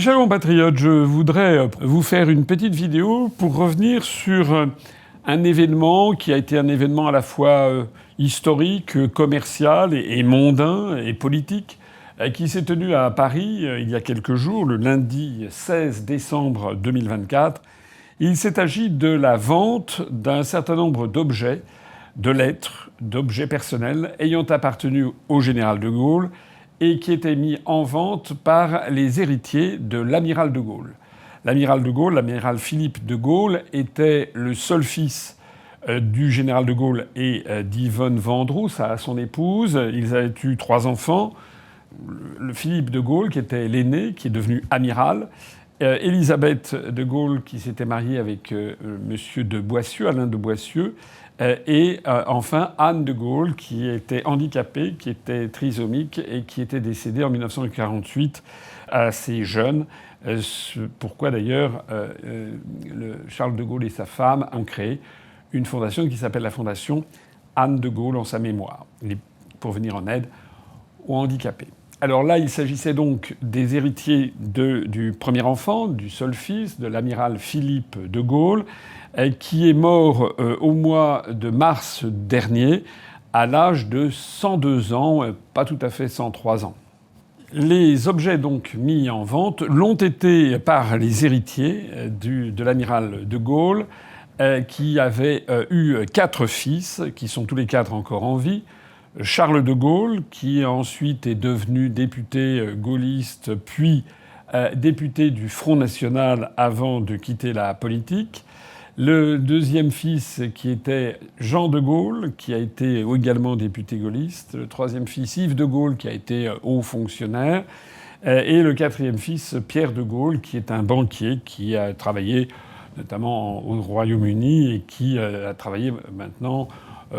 Mes chers compatriotes, je voudrais vous faire une petite vidéo pour revenir sur un événement qui a été un événement à la fois historique, commercial et mondain et politique, qui s'est tenu à Paris il y a quelques jours, le lundi 16 décembre 2024. Il s'est agi de la vente d'un certain nombre d'objets, de lettres, d'objets personnels ayant appartenu au général de Gaulle et qui étaient mis en vente par les héritiers de l'amiral de Gaulle. L'amiral de Gaulle, l'amiral Philippe de Gaulle, était le seul fils du général de Gaulle et d'Yvonne Vendroux, son épouse. Ils avaient eu 3 enfants. Le Philippe de Gaulle, qui était l'aîné, qui est devenu amiral. Élisabeth de Gaulle, qui s'était mariée avec monsieur de Boissieu, Alain de Boissieu. Et enfin, Anne de Gaulle, qui était handicapée, qui était trisomique et qui était décédée en 1948, assez jeune. Pourquoi d'ailleurs Charles de Gaulle et sa femme ont créé une fondation qui s'appelle la Fondation Anne de Gaulle en sa mémoire, pour venir en aide aux handicapés. Alors là, il s'agissait donc des héritiers du premier enfant, du seul fils, de l'amiral Philippe de Gaulle, qui est mort au mois de mars dernier, à l'âge de 102 ans, pas tout à fait 103 ans. Les objets donc mis en vente l'ont été par les héritiers de l'amiral de Gaulle, qui avait eu 4 fils, qui sont tous les 4 encore en vie. Charles de Gaulle, qui ensuite est devenu député gaulliste, puis député du Front National avant de quitter la politique. Le deuxième fils, qui était Jean de Gaulle, qui a été également député gaulliste. Le troisième fils, Yves de Gaulle, qui a été haut fonctionnaire. Et le quatrième fils, Pierre de Gaulle, qui est un banquier qui a travaillé notamment au Royaume-Uni et qui a travaillé maintenant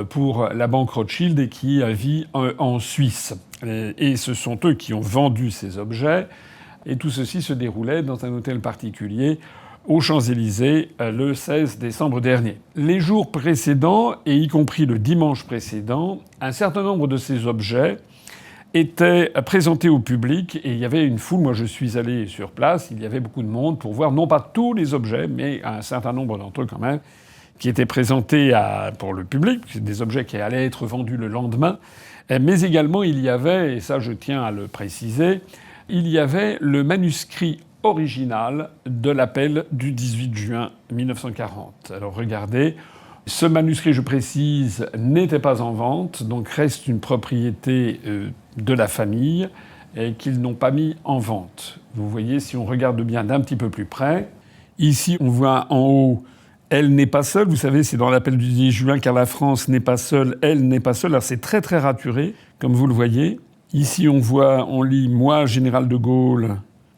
pour la banque Rothschild et qui vit en Suisse. Et ce sont eux qui ont vendu ces objets. Et tout ceci se déroulait dans un hôtel particulier aux Champs-Élysées le 16 décembre dernier. Les jours précédents, et y compris le dimanche précédent, un certain nombre de ces objets étaient présentés au public et il y avait une foule. Moi, je suis allé sur place. Il y avait beaucoup de monde pour voir non pas tous les objets, mais un certain nombre d'entre eux quand même, qui étaient présentés pour le public. C'est des objets qui allaient être vendus le lendemain. Mais également, il y avait, et ça je tiens à le préciser, il y avait le manuscrit original de l'appel du 18 juin 1940. Alors regardez, ce manuscrit, je précise, n'était pas en vente, donc reste une propriété de la famille et qu'ils n'ont pas mis en vente. Vous voyez, si on regarde bien d'un petit peu plus près, ici on voit en haut « Elle n'est pas seule ». Vous savez, c'est dans l'appel du 18 juin car la France n'est pas seule, elle n'est pas seule. Alors c'est très très raturé, comme vous le voyez. Ici on lit « Moi, général de Gaulle,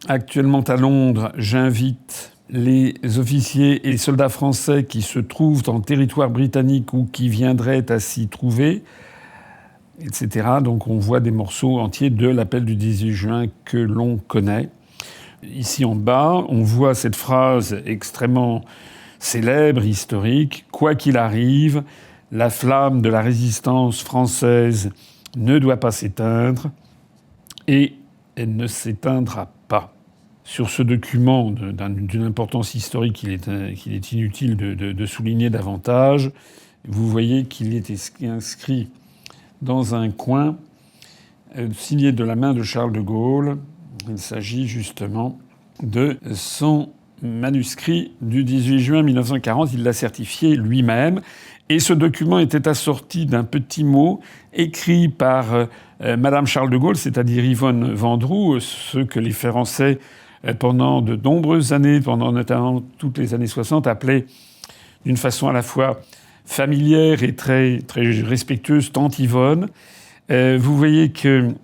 actuellement à Londres, j'invite les officiers et les soldats français qui se trouvent en territoire britannique ou qui viendraient à s'y trouver, etc. » Donc on voit des morceaux entiers de l'appel du 18 juin que l'on connaît. Ici en bas, on voit cette phrase extrêmement célèbre, historique. « Quoi qu'il arrive, la flamme de la résistance française ne doit pas s'éteindre et elle ne s'éteindra pas. » Sur ce document d'une importance historique qu'il est inutile de souligner davantage, vous voyez qu'il est inscrit dans un coin, signé de la main de Charles de Gaulle. Il s'agit justement de son manuscrit du 18 juin 1940. Il l'a certifié lui-même. Et ce document était assorti d'un petit mot écrit par Madame Charles de Gaulle, c'est-à-dire Yvonne Vendroux, ce que les Français, pendant de nombreuses années, pendant notamment toutes les années 60, appelaient d'une façon à la fois familière et très, très respectueuse, tante Yvonne. Vous voyez qu'elle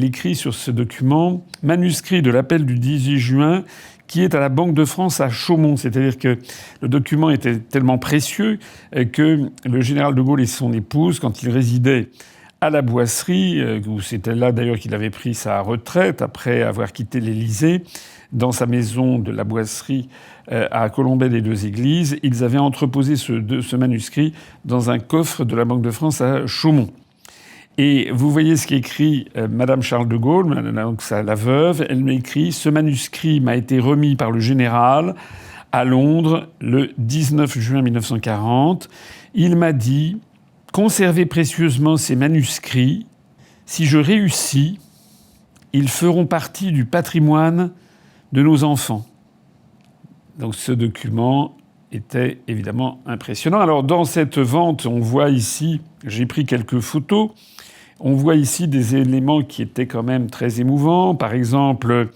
écrit sur ce document « Manuscrit de l'appel du 18 juin » qui est à la Banque de France à Chaumont. C'est-à-dire que le document était tellement précieux que le général de Gaulle et son épouse, quand ils résidaient à la Boisserie, où c'était là d'ailleurs qu'il avait pris sa retraite après avoir quitté l'Élysée, dans sa maison de la Boisserie à Colombey-les-Deux-Églises, ils avaient entreposé ce manuscrit dans un coffre de la Banque de France à Chaumont. Et vous voyez ce qu'écrit Madame Charles de Gaulle, donc la veuve. Elle m'écrit « Ce manuscrit m'a été remis par le général à Londres le 19 juin 1940. Il m'a dit « Conservez précieusement ces manuscrits. Si je réussis, ils feront partie du patrimoine de nos enfants. » Donc ce document était évidemment impressionnant. Alors dans cette vente, on voit ici, j'ai pris quelques photos, on voit ici des éléments qui étaient quand même très émouvants. Par exemple,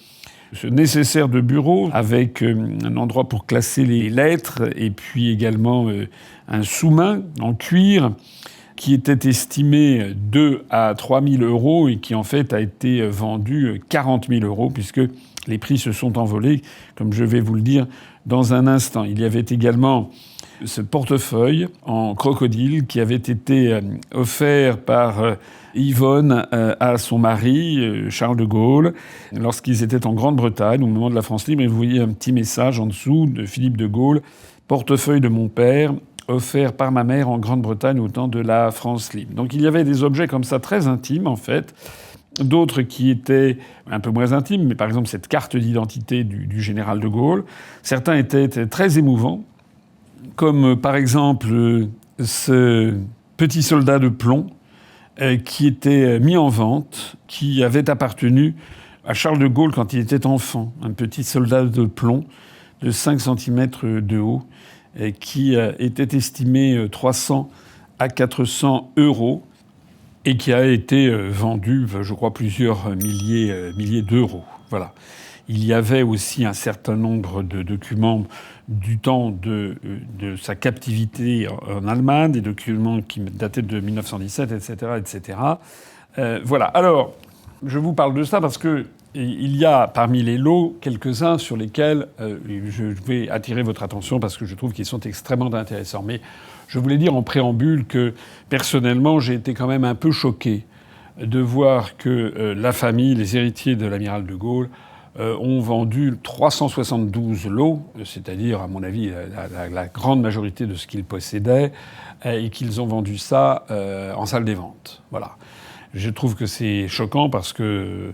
ce nécessaire de bureau avec un endroit pour classer les lettres et puis également un sous-main en cuir qui était estimé 2 à 3 000 euros et qui en fait a été vendu 40 000 euros puisque les prix se sont envolés, comme je vais vous le dire dans un instant. Il y avait également ce portefeuille en crocodile qui avait été offert par Yvonne à son mari, Charles de Gaulle, lorsqu'ils étaient en Grande-Bretagne au moment de la France libre. Et vous voyez un petit message en dessous de Philippe de Gaulle, « Portefeuille de mon père, offert par ma mère en Grande-Bretagne au temps de la France libre ». Donc il y avait des objets comme ça très intimes en fait. D'autres qui étaient un peu moins intimes, mais par exemple cette carte d'identité du général de Gaulle. Certains étaient très émouvants, comme par exemple ce petit soldat de plomb qui était mis en vente, qui avait appartenu à Charles de Gaulle quand il était enfant. Un petit soldat de plomb de 5 cm de haut qui était estimé 300 à 400 euros. Et qui a été vendu, je crois, plusieurs milliers d'euros. Voilà. Il y avait aussi un certain nombre de documents du temps de sa captivité en Allemagne, des documents qui dataient de 1917, etc., etc. Voilà. Alors, je vous parle de ça parce que il y a parmi les lots quelques-uns sur lesquels je vais attirer votre attention parce que je trouve qu'ils sont extrêmement intéressants. Mais je voulais dire en préambule que, personnellement, j'ai été quand même un peu choqué de voir que la famille, les héritiers de l'amiral de Gaulle, ont vendu 372 lots, c'est-à-dire, à mon avis, la grande majorité de ce qu'ils possédaient, et qu'ils ont vendu ça en salle des ventes. Voilà. Je trouve que c'est choquant parce que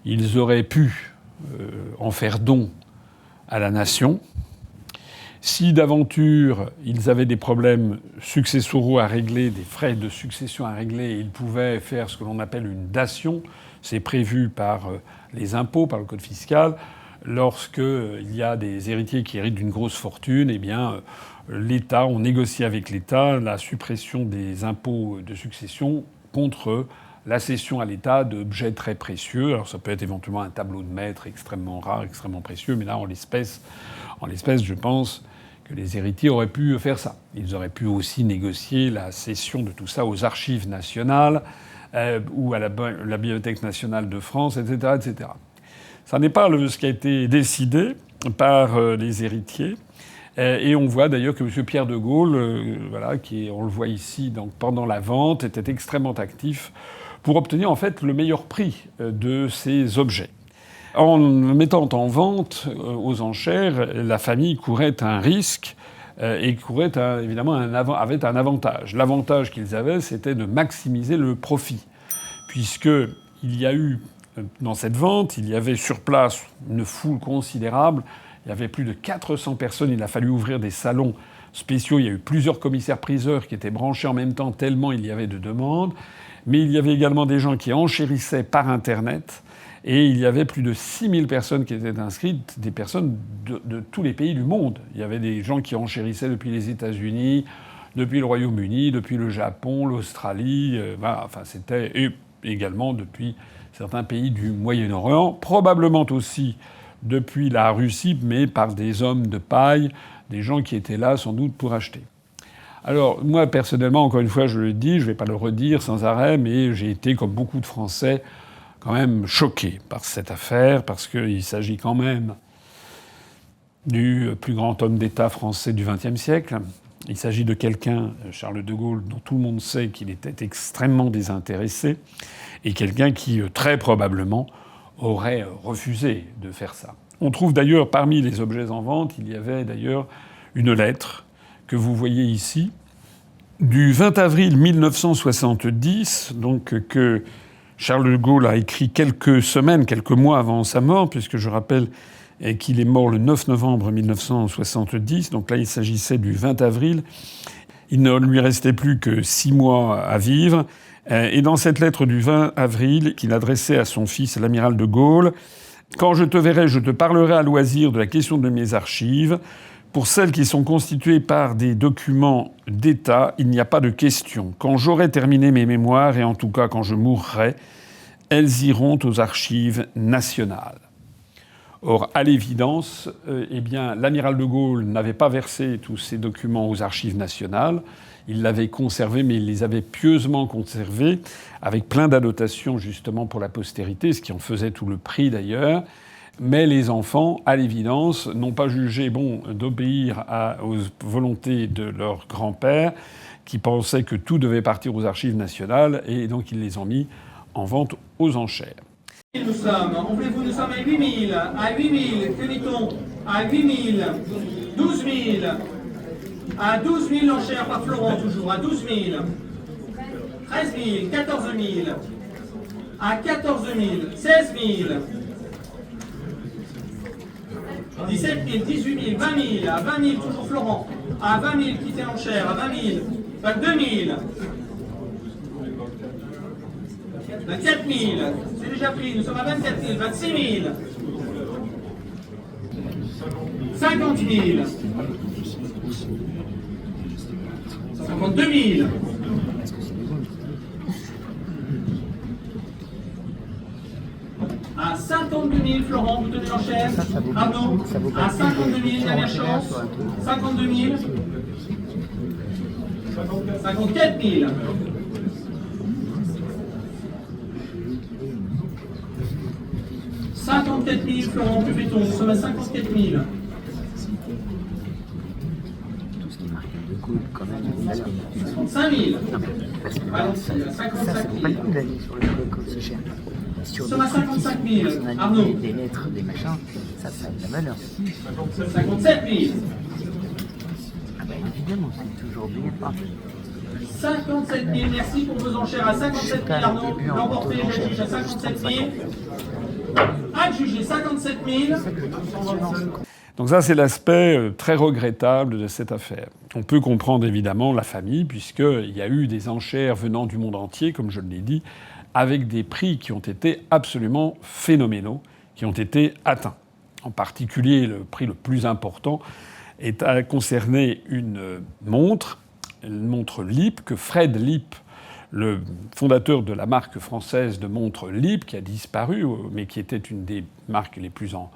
ils auraient pu en faire don à la nation. Si d'aventure ils avaient des problèmes successoraux à régler, des frais de succession à régler, ils pouvaient faire ce que l'on appelle une dation. C'est prévu par les impôts, par le code fiscal. Lorsqu'il y a des héritiers qui héritent d'une grosse fortune, eh bien, l'État, on négocie avec l'État la suppression des impôts de succession contre la cession à l'État d'objets très précieux. Alors ça peut être éventuellement un tableau de maître extrêmement rare, extrêmement précieux, mais là, en l'espèce, je pense que les héritiers auraient pu faire ça. Ils auraient pu aussi négocier la cession de tout ça aux archives nationales ou à la Bibliothèque nationale de France, etc., etc. Ça n'est pas ce qui a été décidé par les héritiers. Et on voit d'ailleurs que M. Pierre de Gaulle, voilà, on le voit ici, donc pendant la vente, était extrêmement actif pour obtenir en fait le meilleur prix de ces objets. En mettant en vente aux enchères, la famille courait un risque et courait évidemment avait un avantage. L'avantage qu'ils avaient, c'était de maximiser le profit, puisque il y a eu dans cette vente, il y avait sur place une foule considérable. Il y avait plus de 400 personnes. Il a fallu ouvrir des salons spéciaux. Il y a eu plusieurs commissaires-priseurs qui étaient branchés en même temps, tellement il y avait de demandes. Mais il y avait également des gens qui enchérissaient par Internet. Et il y avait plus de 6000 personnes qui étaient inscrites, des personnes de tous les pays du monde. Il y avait des gens qui enchérissaient depuis les États-Unis, depuis le Royaume-Uni, depuis le Japon, l'Australie. Voilà, enfin, c'était également depuis certains pays du Moyen-Orient, probablement aussi depuis la Russie, mais par des hommes de paille, des gens qui étaient là sans doute pour acheter. Alors moi, personnellement, encore une fois, je le dis, je ne vais pas le redire sans arrêt, mais j'ai été, comme beaucoup de Français, quand même choqué par cette affaire, parce qu'il s'agit quand même du plus grand homme d'État français du XXe siècle. Il s'agit de quelqu'un, Charles de Gaulle, dont tout le monde sait qu'il était extrêmement désintéressé, et quelqu'un qui, très probablement, aurait refusé de faire ça. On trouve d'ailleurs, parmi les objets en vente, il y avait d'ailleurs une lettre que vous voyez ici, du 20 avril 1970, donc que Charles de Gaulle a écrit quelques semaines, quelques mois avant sa mort, puisque je rappelle qu'il est mort le 9 novembre 1970. Donc là, il s'agissait du 20 avril. Il ne lui restait plus que 6 mois à vivre. Et dans cette lettre du 20 avril qu'il adressait à son fils, l'amiral de Gaulle, « Quand je te verrai, je te parlerai à loisir de la question de mes archives. Pour celles qui sont constituées par des documents d'État, il n'y a pas de question. Quand j'aurai terminé mes mémoires, et en tout cas quand je mourrai, elles iront aux archives nationales. » Or, à l'évidence, l'amiral de Gaulle n'avait pas versé tous ces documents aux archives nationales. Il l'avait conservé, mais il les avait pieusement conservés, avec plein d'annotations justement pour la postérité, ce qui en faisait tout le prix d'ailleurs. Mais les enfants, à l'évidence, n'ont pas jugé bon d'obéir aux volontés de leur grand-père, qui pensait que tout devait partir aux archives nationales, et donc ils les ont mis en vente aux enchères. Nous sommes, nous sommes à 8 000, que dit-on? À 8 000, 12 000, à 12 000 l'enchère par Florent toujours, à 12 000, 13 000, 14 000, à 14 000, 16 000, 17 000, 18 000, 20 000, à 20 000 toujours Florent, à 20 000 quittez l'enchère, à 20 000, 22 000. 24 000, c'est déjà pris, nous sommes à 24 000, 26 000, 50 000, 52 000, à 52 000, Florent, vous tenez l'enchère, Arnaud, à 52 000, dernière chance, 52 000, 54 000, 54 000, Florent, que fait-on? Nous sommes à 54 000. Tout ce qui marque le coup, quand même, 65 000. Allons-y, à 55 000. Ça vaut pas le coup d'aller sur le blog comme c'est cher. Nous sommes à 55 000. Arnaud. Des lettres, des machins, ça a de la valeur. 57 000. Ah bah évidemment, c'est toujours bien. 57 000, merci pour vos enchères à 57 000, Arnaud. L'emporté, j'adjuge à 57 000. Adjugé 57 000. Donc ça, c'est l'aspect très regrettable de cette affaire. On peut comprendre évidemment la famille, puisqu'il y a eu des enchères venant du monde entier, comme je l'ai dit, avec des prix qui ont été absolument phénoménaux, qui ont été atteints. En particulier, le prix le plus important a concerné une montre Lipp, que Fred Lipp, le fondateur de la marque française de montres Lipp, qui a disparu, mais qui était une des marques les plus en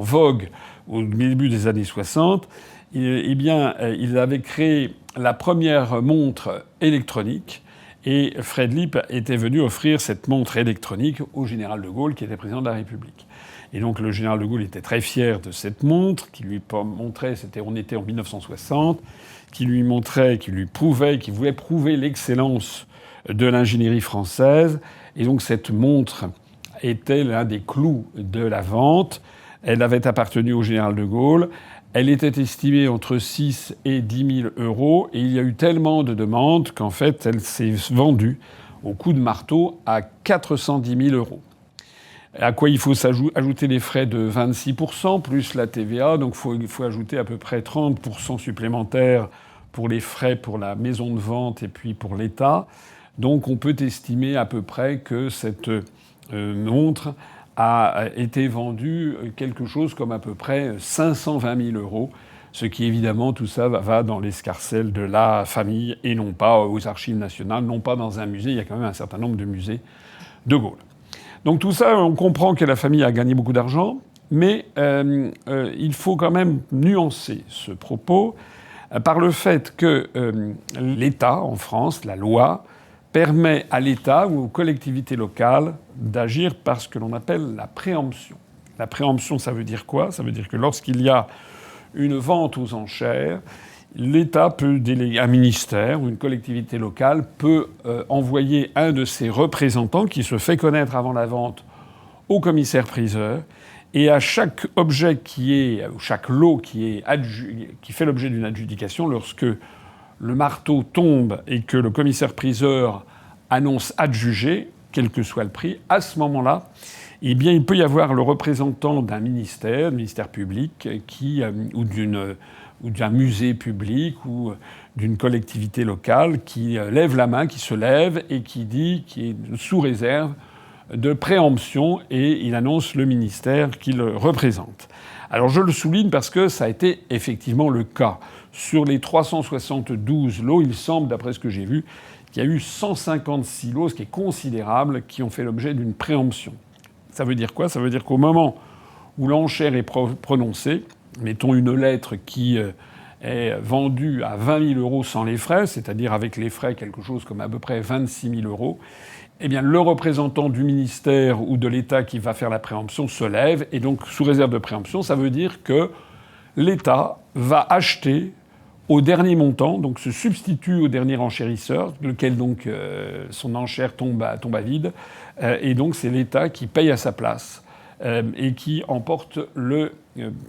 vogue au début des années 60, il avait créé la première montre électronique, et Fred Lipp était venu offrir cette montre électronique au général de Gaulle, qui était président de la République. Et donc le général de Gaulle était très fier de cette montre, qui lui montrait, on était en 1960, qui lui montrait, qui lui prouvait, qui voulait prouver l'excellence de l'ingénierie française. Et donc cette montre était l'un des clous de la vente. Elle avait appartenu au général de Gaulle. Elle était estimée entre 6 et 10 000 euros. Et il y a eu tellement de demandes qu'en fait, elle s'est vendue au coup de marteau à 410 000 euros. À quoi il faut ajouter les frais de 26%, plus la TVA. Donc il faut ajouter à peu près 30% supplémentaires pour les frais pour la maison de vente et puis pour l'État. Donc on peut estimer à peu près que cette montre a été vendue quelque chose comme à peu près 520 000 euros, ce qui évidemment, tout ça va dans l'escarcelle de la famille et non pas aux archives nationales, non pas dans un musée. Il y a quand même un certain nombre de musées de Gaulle. Donc tout ça, on comprend que la famille a gagné beaucoup d'argent, mais il faut quand même nuancer ce propos par le fait que l'État, en France, la loi, permet à l'État ou aux collectivités locales d'agir par ce que l'on appelle la préemption. La préemption, ça veut dire quoi? Ça veut dire que lorsqu'il y a une vente aux enchères, l'État peut déléguer, un ministère ou une collectivité locale peut envoyer un de ses représentants qui se fait connaître avant la vente au commissaire-priseur, et à chaque objet ou chaque lot qui fait l'objet d'une adjudication, lorsque le marteau tombe et que le commissaire-priseur annonce adjuger, quel que soit le prix, à ce moment-là, eh bien, il peut y avoir le représentant d'un ministère public, ou d'un musée public ou d'une collectivité locale qui lève la main, qui se lève et qui dit, qui est sous réserve de préemption, et il annonce le ministère qu'il représente. Alors je le souligne parce que ça a été effectivement le cas. Sur les 372 lots, il semble, d'après ce que j'ai vu, qu'il y a eu 156 lots, ce qui est considérable, qui ont fait l'objet d'une préemption. Ça veut dire quoi? Ça veut dire qu'au moment où l'enchère est prononcée, mettons une lettre qui est vendue à 20 000 euros sans les frais, c'est-à-dire avec les frais quelque chose comme à peu près 26 000 euros, eh bien le représentant du ministère ou de l'État qui va faire la préemption se lève, et donc sous réserve de préemption, ça veut dire que l'État va acheter au dernier montant, donc se substitue au dernier enchérisseur, lequel donc son enchère tombe à vide, et donc c'est l'État qui paye à sa place et qui emporte le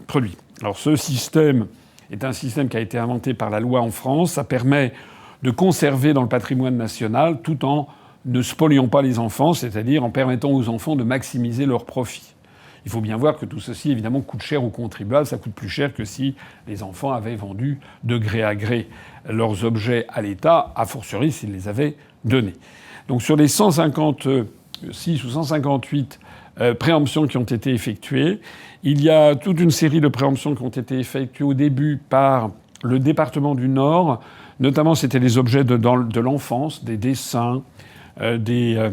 produit. Alors ce système est un système qui a été inventé par la loi en France. Ça permet de conserver dans le patrimoine national tout en ne spoliant pas les enfants, c'est-à-dire en permettant aux enfants de maximiser leurs profits. Il faut bien voir que tout ceci, évidemment, coûte cher aux contribuables. Ça coûte plus cher que si les enfants avaient vendu de gré à gré leurs objets à l'État, a fortiori s'ils les avaient donnés. Donc sur les 156 ou 158 préemptions qui ont été effectuées, il y a toute une série de préemptions qui ont été effectuées au début par le département du Nord. Notamment, c'était les objets de l'enfance, des dessins, des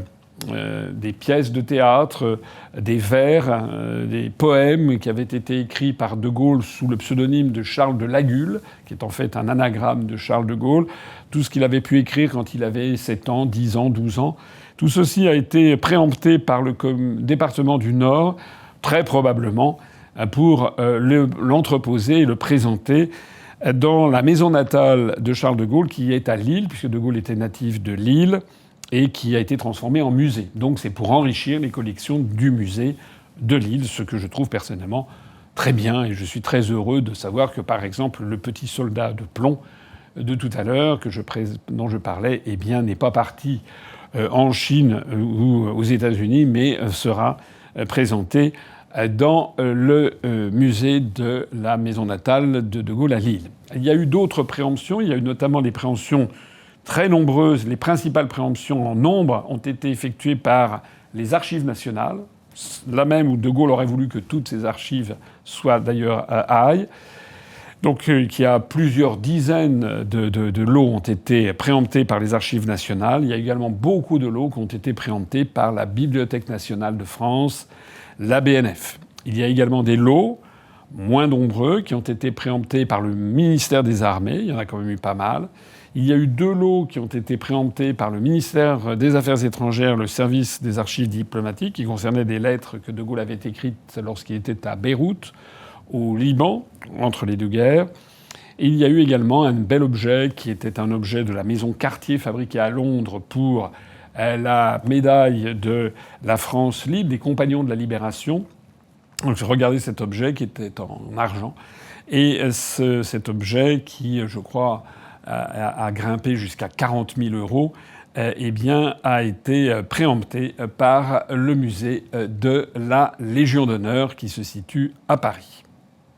pièces de théâtre, des vers, des poèmes qui avaient été écrits par De Gaulle sous le pseudonyme de Charles de Lagulle, qui est en fait un anagramme de Charles de Gaulle. Tout ce qu'il avait pu écrire quand il avait 7 ans, 10 ans, 12 ans. Tout ceci a été préempté par le département du Nord, très probablement, pour l'entreposer et le présenter dans la maison natale de Charles de Gaulle, qui est à Lille, puisque De Gaulle était natif de Lille, et qui a été transformé en musée. Donc c'est pour enrichir les collections du musée de Lille, ce que je trouve personnellement très bien, et je suis très heureux de savoir que, par exemple, le petit soldat de plomb de tout à l'heure dont je parlais, eh bien, n'est pas parti en Chine ou aux États-Unis, mais sera présenté dans le musée de la maison natale de De Gaulle à Lille. Il y a eu d'autres préemptions. Il y a eu notamment des préemptions très nombreuses. Les principales préemptions en nombre ont été effectuées par les archives nationales, là même où De Gaulle aurait voulu que toutes ces archives soient d'ailleurs à Haye. Donc il y a plusieurs dizaines de lots ont été préemptés par les archives nationales. Il y a également beaucoup de lots qui ont été préemptés par la Bibliothèque nationale de France, la BNF. Il y a également des lots moins nombreux qui ont été préemptés par le ministère des Armées. Il y en a quand même eu pas mal. Il y a eu 2 lots qui ont été préemptés par le ministère des Affaires étrangères, le service des archives diplomatiques, qui concernaient des lettres que De Gaulle avait écrites lorsqu'il était à Beyrouth, au Liban, entre les 2 guerres. Et il y a eu également un bel objet qui était un objet de la maison Cartier fabriqué à Londres pour la médaille de la France libre, des Compagnons de la Libération. Donc j'ai regardé cet objet qui était en argent. Et cet objet qui, je crois, a grimpé jusqu'à 40 000 euros, eh bien, a été préempté par le musée de la Légion d'honneur qui se situe à Paris.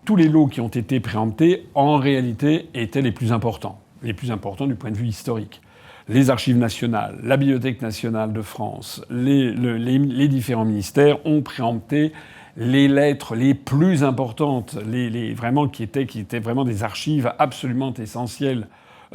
Tous les lots qui ont été préemptés, en réalité, étaient les plus importants du point de vue historique. Les archives nationales, la Bibliothèque nationale de France, les différents ministères ont préempté les lettres les plus importantes, qui étaient vraiment des archives absolument essentielles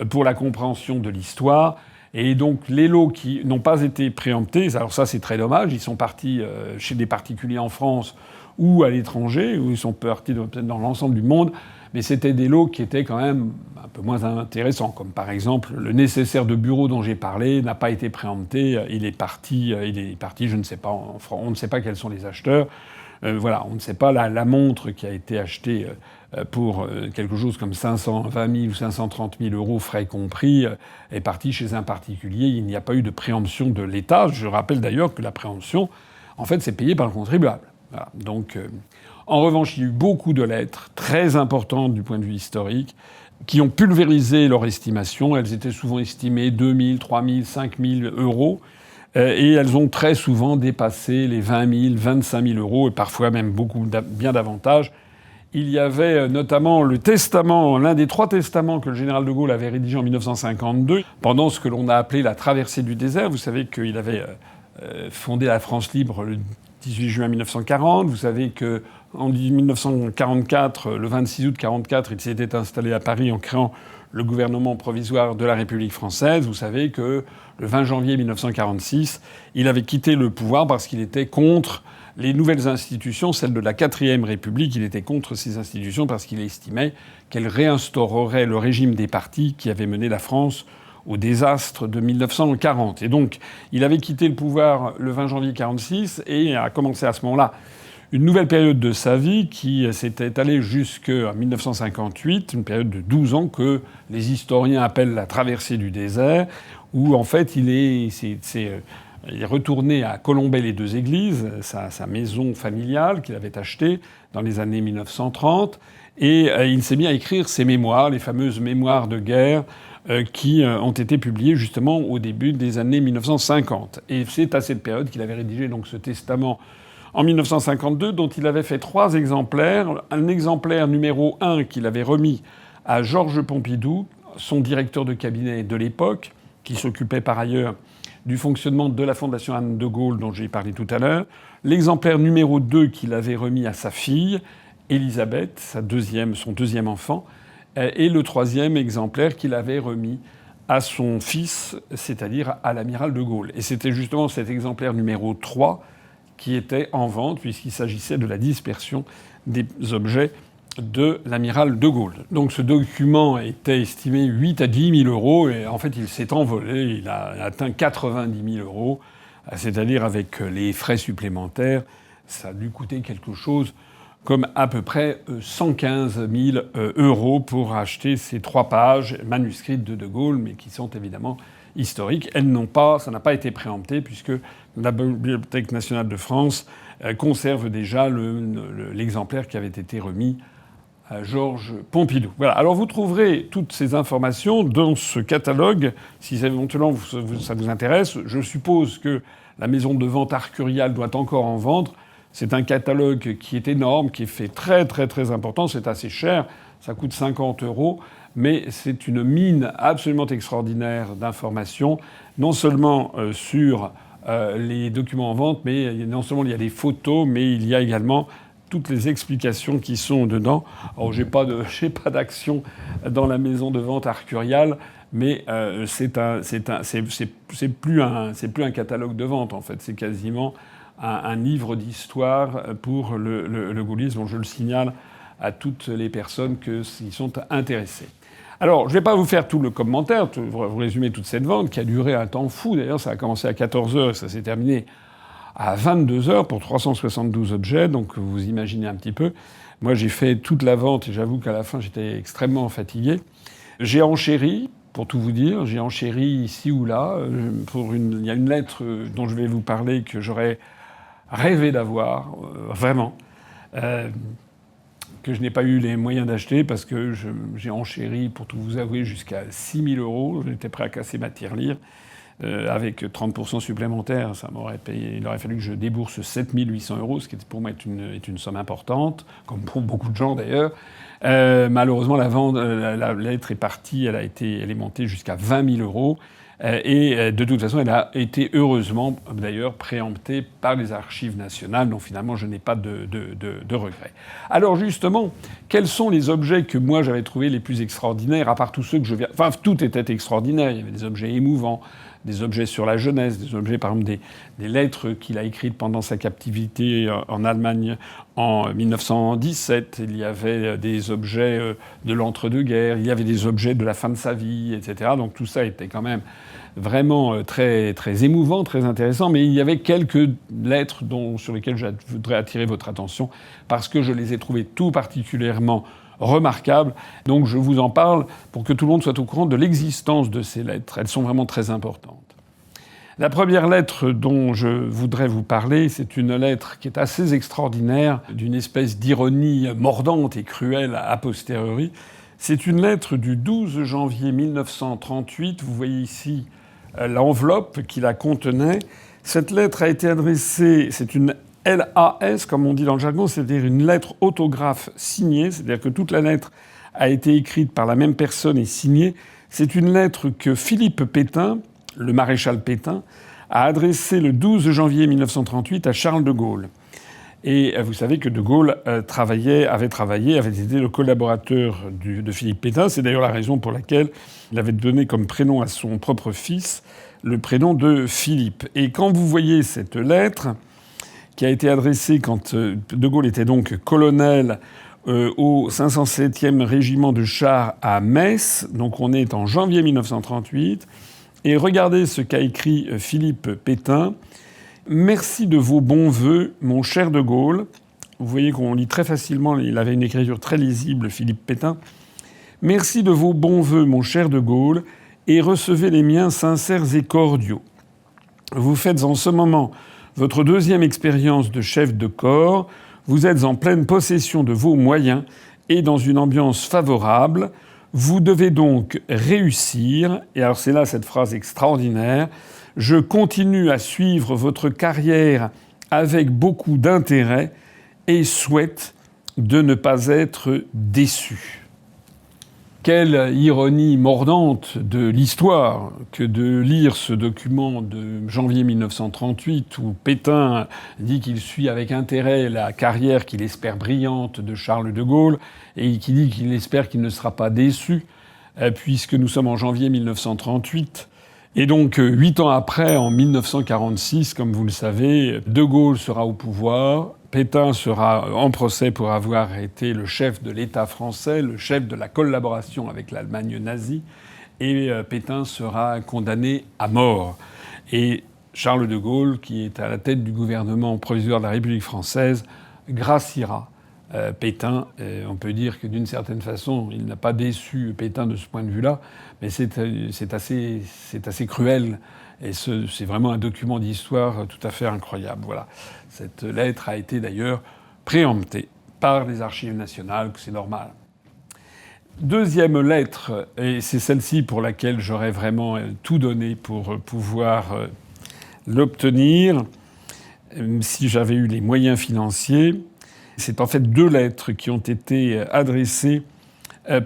pour la compréhension de l'histoire. Et donc les lots qui n'ont pas été préemptés, alors ça c'est très dommage, ils sont partis chez des particuliers en France ou à l'étranger, ou ils sont partis peut-être dans l'ensemble du monde, mais c'était des lots qui étaient quand même un peu moins intéressants, comme par exemple le nécessaire de bureau dont j'ai parlé n'a pas été préempté, il est parti, je ne sais pas, on ne sait pas quels sont les acheteurs. Voilà, on ne sait pas, la montre qui a été achetée pour quelque chose comme 520 000 ou 530 000 euros, frais compris, est partie chez un particulier. Il n'y a pas eu de préemption de l'État. Je rappelle d'ailleurs que la préemption, en fait, c'est payé par le contribuable. Voilà. Donc, en revanche, il y a eu beaucoup de lettres très importantes du point de vue historique qui ont pulvérisé leur estimation. Elles étaient souvent estimées 2 000, 3 000, 5 000 euros. Et elles ont très souvent dépassé les 20 000, 25 000 euros, et parfois même bien davantage. Il y avait notamment le testament, l'un des 3 testaments que le général de Gaulle avait rédigé en 1952, pendant ce que l'on a appelé la traversée du désert. Vous savez qu'il avait fondé la France libre le 18 juin 1940. Vous savez qu'en 1944, le 26 août 1944, il s'était installé à Paris en créant le gouvernement provisoire de la République française. Vous savez que le 20 janvier 1946, il avait quitté le pouvoir parce qu'il était contre les nouvelles institutions, celles de la 4e République. Il était contre ces institutions parce qu'il estimait qu'elles réinstaureraient le régime des partis qui avait mené la France au désastre de 1940. Et donc, il avait quitté le pouvoir le 20 janvier 1946 et a commencé à ce moment-là une nouvelle période de sa vie qui s'était étalée jusqu'en 1958, une période de 12 ans que les historiens appellent la traversée du désert, où en fait il est retourné à Colombey-les-Deux-Églises, sa maison familiale qu'il avait achetée dans les années 1930, et il s'est mis à écrire ses mémoires, les fameuses mémoires de guerre, qui ont été publiées justement au début des années 1950. Et c'est à cette période qu'il avait rédigé donc ce testament en 1952, dont il avait fait 3 exemplaires. Un exemplaire numéro 1 qu'il avait remis à Georges Pompidou, son directeur de cabinet de l'époque, qui s'occupait par ailleurs du fonctionnement de la Fondation Anne de Gaulle, dont j'ai parlé tout à l'heure. L'exemplaire numéro 2 qu'il avait remis à sa fille, Élisabeth, son deuxième enfant. Et le 3e exemplaire qu'il avait remis à son fils, c'est-à-dire à l'amiral de Gaulle. Et c'était justement cet exemplaire numéro 3 qui était en vente, puisqu'il s'agissait de la dispersion des objets de l'amiral de Gaulle. Donc ce document était estimé 8 à 10 000 euros, et en fait il s'est envolé, il a atteint 90 000 euros, c'est-à-dire avec les frais supplémentaires, ça a dû coûter quelque chose comme à peu près 115 000 euros pour acheter ces 3 pages manuscrites de Gaulle, mais qui sont évidemment historiques. Ça n'a pas été préempté, puisque la Bibliothèque nationale de France conserve déjà l'exemplaire qui avait été remis à Georges Pompidou. Voilà. Alors vous trouverez toutes ces informations dans ce catalogue, si éventuellement ça vous intéresse. Je suppose que la maison de vente Arcurial doit encore en vendre. C'est un catalogue qui est énorme, qui est fait très très très important. C'est assez cher, ça coûte 50 €, mais c'est une mine absolument extraordinaire d'informations, non seulement sur les documents en vente, mais non seulement il y a des photos, mais il y a également toutes les explications qui sont dedans. Alors j'ai pas d'action dans la maison de vente Arcurial, mais c'est plus un catalogue de vente en fait, c'est quasiment un livre d'histoire pour le gaullisme, dont je le signale à toutes les personnes qui sont intéressées. Alors, je ne vais pas vous faire tout le commentaire, vous résumer toute cette vente, qui a duré un temps fou. D'ailleurs, ça a commencé à 14 h et ça s'est terminé à 22 h pour 372 objets, donc vous imaginez un petit peu. Moi, j'ai fait toute la vente et j'avoue qu'à la fin, j'étais extrêmement fatigué. J'ai enchéri, pour tout vous dire, j'ai enchéri ici ou là. Il y a une lettre dont je vais vous parler que j'aurais rêvé d'avoir, vraiment, que je n'ai pas eu les moyens d'acheter parce que j'ai enchéri, pour tout vous avouer, jusqu'à 6 000 euros. J'étais prêt à casser ma tirelire. Avec 30% supplémentaires, il aurait fallu que je débourse 7 800 euros, ce qui pour moi est une somme importante, comme pour beaucoup de gens d'ailleurs. Malheureusement, la lettre est partie, elle est montée jusqu'à 20 000 euros. Et de toute façon, elle a été heureusement d'ailleurs préemptée par les archives nationales, donc finalement je n'ai pas de regrets. Alors justement, quels sont les objets que moi j'avais trouvés les plus extraordinaires, à part tous ceux que je viens... Enfin, tout était extraordinaire, il y avait des objets émouvants, des objets sur la jeunesse, des objets par exemple des lettres qu'il a écrites pendant sa captivité en Allemagne en 1917, il y avait des objets de l'entre-deux-guerres, il y avait des objets de la fin de sa vie, etc. Donc tout ça était quand même vraiment très, très émouvant, très intéressant, mais il y avait quelques lettres sur lesquelles je voudrais attirer votre attention, parce que je les ai trouvées tout particulièrement remarquables. Donc je vous en parle pour que tout le monde soit au courant de l'existence de ces lettres. Elles sont vraiment très importantes. La première lettre dont je voudrais vous parler, c'est une lettre qui est assez extraordinaire, d'une espèce d'ironie mordante et cruelle a posteriori. C'est une lettre du 12 janvier 1938. Vous voyez ici l'enveloppe qui la contenait. Cette lettre a été adressée, c'est une LAS, comme on dit dans le jargon, c'est-à-dire une lettre autographe signée, c'est-à-dire que toute la lettre a été écrite par la même personne et signée. C'est une lettre que Philippe Pétain, le maréchal Pétain, a adressée le 12 janvier 1938 à Charles de Gaulle. Et vous savez que de Gaulle avait été le collaborateur de Philippe Pétain. C'est d'ailleurs la raison pour laquelle il avait donné comme prénom à son propre fils le prénom de Philippe. Et quand vous voyez cette lettre, qui a été adressée quand de Gaulle était donc colonel au 507e régiment de chars à Metz, donc on est en janvier 1938, et regardez ce qu'a écrit Philippe Pétain. « Merci de vos bons vœux, mon cher de Gaulle ». Vous voyez qu'on lit très facilement, il avait une écriture très lisible, Philippe Pétain. « Merci de vos bons vœux, mon cher de Gaulle, et recevez les miens sincères et cordiaux. Vous faites en ce moment votre deuxième expérience de chef de corps. Vous êtes en pleine possession de vos moyens et dans une ambiance favorable. Vous devez donc réussir. » Et alors c'est là cette phrase extraordinaire. « Je continue à suivre votre carrière avec beaucoup d'intérêt et souhaite de ne pas être déçu. » Quelle ironie mordante de l'histoire que de lire ce document de janvier 1938 où Pétain dit qu'il suit avec intérêt la carrière qu'il espère brillante de Charles de Gaulle et qui dit qu'il espère qu'il ne sera pas déçu puisque nous sommes en janvier 1938. Et donc 8 ans après, en 1946, comme vous le savez, de Gaulle sera au pouvoir. Pétain sera en procès pour avoir été le chef de l'État français, le chef de la collaboration avec l'Allemagne nazie, et Pétain sera condamné à mort. Et Charles de Gaulle, qui est à la tête du gouvernement provisoire de la République française, graciera Pétain. On peut dire que d'une certaine façon, il n'a pas déçu Pétain de ce point de vue-là, mais c'est assez cruel. Et c'est vraiment un document d'histoire tout à fait incroyable. Voilà. Cette lettre a été d'ailleurs préemptée par les archives nationales, que c'est normal. Deuxième lettre, et c'est celle-ci pour laquelle j'aurais vraiment tout donné pour pouvoir l'obtenir, si j'avais eu les moyens financiers. C'est en fait deux lettres qui ont été adressées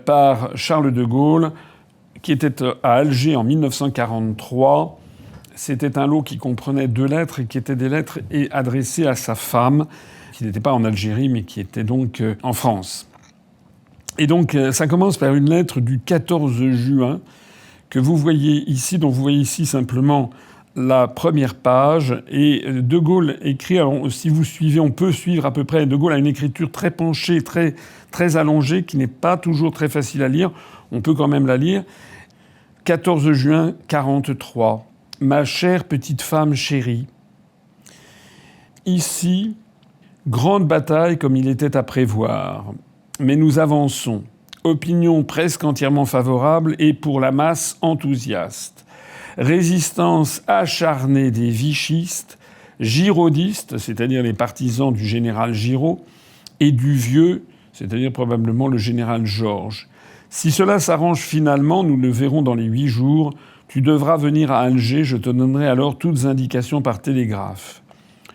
par Charles de Gaulle, qui était à Alger en 1943. C'était un lot qui comprenait deux lettres et qui étaient des lettres adressées à sa femme, qui n'était pas en Algérie, mais qui était donc en France. Et donc, ça commence par une lettre du 14 juin que vous voyez ici, dont vous voyez ici simplement la première page. Et de Gaulle écrit, alors si vous suivez, on peut suivre à peu près. De Gaulle a une écriture très penchée, très, très allongée, qui n'est pas toujours très facile à lire. On peut quand même la lire. 14 juin 43. Ma chère petite femme chérie, ici, grande bataille comme il était à prévoir. Mais nous avançons. Opinion presque entièrement favorable et pour la masse enthousiaste. Résistance acharnée des vichistes, girodistes, c'est-à-dire les partisans du général Giraud, et du vieux, c'est-à-dire probablement le général Georges. Si cela s'arrange finalement, nous le verrons dans les 8 jours, tu devras venir à Alger, je te donnerai alors toutes indications par télégraphe.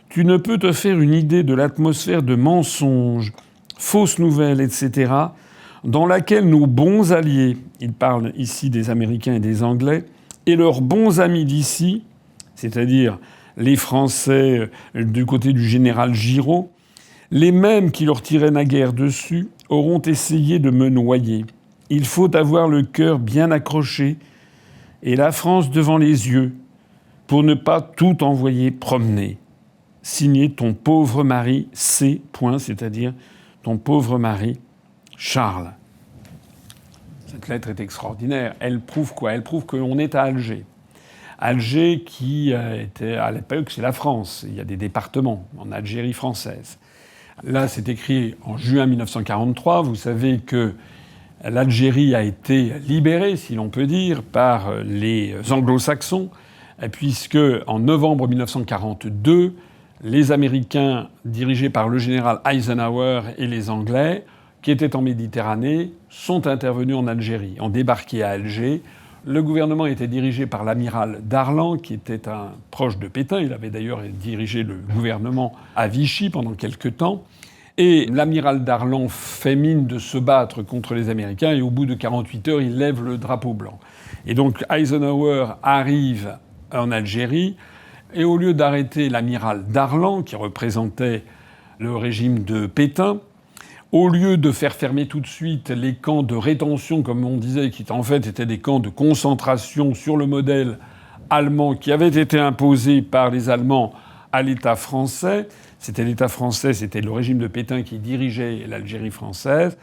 Tu ne peux te faire une idée de l'atmosphère de mensonges, fausses nouvelles, etc., dans laquelle nos bons alliés, il parle ici des Américains et des Anglais, et leurs bons amis d'ici, c'est-à-dire les Français du côté du général Giraud, les mêmes qui leur tiraient naguère dessus, auront essayé de me noyer. Il faut avoir le cœur bien accroché et la France devant les yeux pour ne pas tout envoyer promener. Signé ton pauvre mari C. c'est-à-dire ton pauvre mari Charles. Cette lettre est extraordinaire. Elle prouve quoi? Elle prouve qu'on est à Alger. Alger qui était, à l'époque, c'est la France. Il y a des départements en Algérie française. Là, c'est écrit en juin 1943. Vous savez que l'Algérie a été libérée, si l'on peut dire, par les anglo-saxons, puisque en novembre 1942, les Américains, dirigés par le général Eisenhower, et les Anglais, qui étaient en Méditerranée sont intervenus en Algérie, ont débarqué à Alger. Le gouvernement était dirigé par l'amiral Darlan, qui était un proche de Pétain. Il avait d'ailleurs dirigé le gouvernement à Vichy pendant quelque temps. Et l'amiral Darlan fait mine de se battre contre les Américains et au bout de 48 heures, il lève le drapeau blanc. Et donc Eisenhower arrive en Algérie et au lieu d'arrêter l'amiral Darlan, qui représentait le régime de Pétain, au lieu de faire fermer tout de suite les camps de rétention, comme on disait, qui en fait étaient des camps de concentration sur le modèle allemand qui avait été imposé par les Allemands à l'État français, c'était l'État français, c'était le régime de Pétain qui dirigeait l'Algérie française.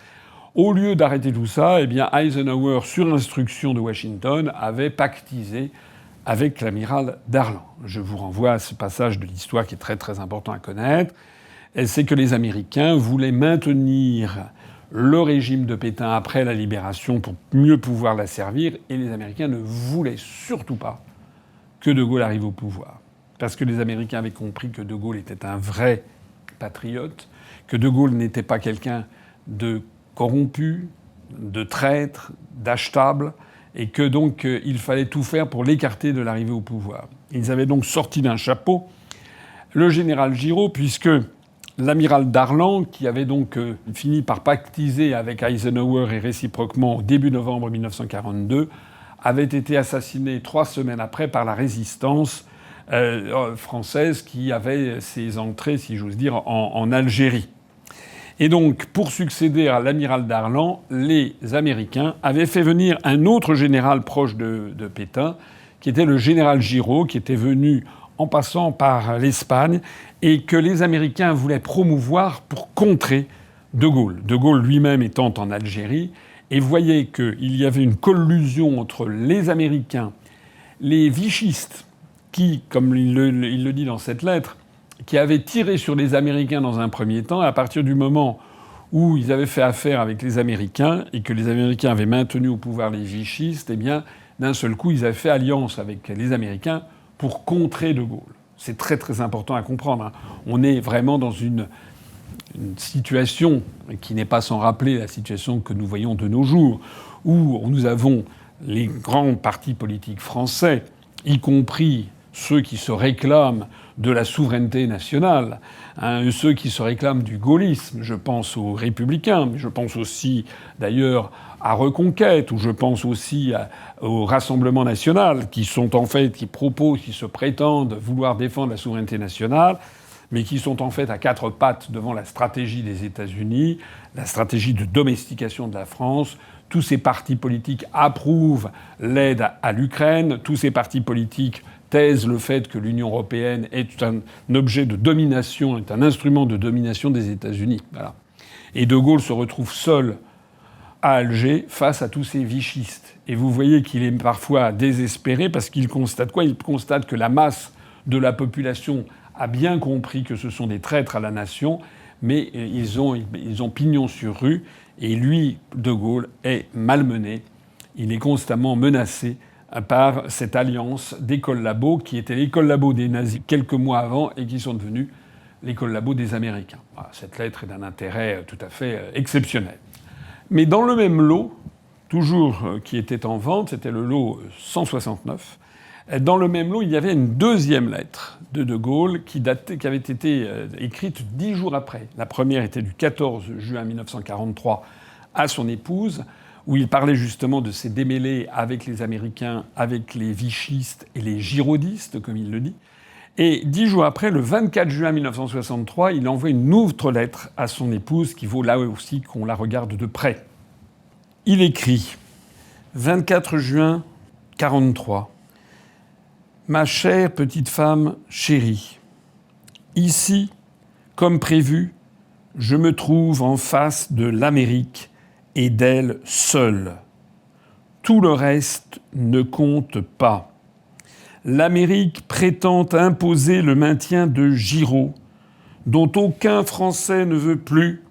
Au lieu d'arrêter tout ça, eh bien Eisenhower, sur instruction de Washington, avait pactisé avec l'amiral Darlan. Je vous renvoie à ce passage de l'histoire qui est très très important à connaître. C'est que les Américains voulaient maintenir le régime de Pétain après la libération pour mieux pouvoir la servir, et les Américains ne voulaient surtout pas que De Gaulle arrive au pouvoir. Parce que les Américains avaient compris que De Gaulle était un vrai patriote, que De Gaulle n'était pas quelqu'un de corrompu, de traître, d'achetable, et que donc il fallait tout faire pour l'écarter de l'arrivée au pouvoir. Ils avaient donc sorti d'un chapeau le général Giraud, puisque l'amiral Darlan, qui avait donc fini par pactiser avec Eisenhower et réciproquement au début novembre 1942, avait été assassiné 3 semaines après par la résistance française qui avait ses entrées, si j'ose dire, en Algérie. Et donc, pour succéder à l'amiral Darlan, les Américains avaient fait venir un autre général proche de Pétain, qui était le général Giraud, qui était venu en passant par l'Espagne, et que les Américains voulaient promouvoir pour contrer De Gaulle. De Gaulle lui-même étant en Algérie, et voyait qu'il y avait une collusion entre les Américains, les vichistes, qui, comme il le dit dans cette lettre, qui avaient tiré sur les Américains dans un premier temps, et à partir du moment où ils avaient fait affaire avec les Américains, et que les Américains avaient maintenu au pouvoir les vichistes, eh bien, d'un seul coup, ils avaient fait alliance avec les Américains pour contrer De Gaulle. C'est très très important à comprendre. On est vraiment dans une situation qui n'est pas sans rappeler la situation que nous voyons de nos jours, où nous avons les grands partis politiques français, y compris ceux qui se réclament de la souveraineté nationale, ceux qui se réclament du gaullisme. Je pense aux Républicains, mais je pense aussi d'ailleurs à Reconquête, ou je pense aussi au Rassemblement national, qui sont en fait, qui proposent, qui se prétendent vouloir défendre la souveraineté nationale, mais qui sont en fait à 4 pattes devant la stratégie des États-Unis, la stratégie de domestication de la France. Tous ces partis politiques approuvent l'aide à l'Ukraine, tous ces partis politiques taisent le fait que l'Union européenne est un objet de domination, est un instrument de domination des États-Unis. Voilà. Et De Gaulle se retrouve seul à Alger face à tous ces vichistes. Et vous voyez qu'il est parfois désespéré parce qu'il constate quoi ? Il constate que la masse de la population a bien compris que ce sont des traîtres à la nation, mais ils ont pignon sur rue. Et lui, De Gaulle, est malmené. Il est constamment menacé par cette alliance des collabos qui étaient les collabos des nazis quelques mois avant et qui sont devenus les collabos des Américains. Voilà, cette lettre est d'un intérêt tout à fait exceptionnel. Mais dans le même lot, toujours qui était en vente, c'était le lot 169, dans le même lot, il y avait une deuxième lettre de Gaulle qui avait été écrite 10 jours après. La première était du 14 juin 1943 à son épouse, où il parlait justement de ses démêlés avec les Américains, avec les vichistes et les girodistes, comme il le dit. Et 10 jours après, le 24 juin 1963, il envoie une autre lettre à son épouse qui vaut là aussi qu'on la regarde de près. Il écrit « 24 juin 1943. Ma chère petite femme chérie, ici, comme prévu, je me trouve en face de l'Amérique et d'elle seule. Tout le reste ne compte pas. L'Amérique prétend imposer le maintien de Giraud, dont aucun Français ne veut plus,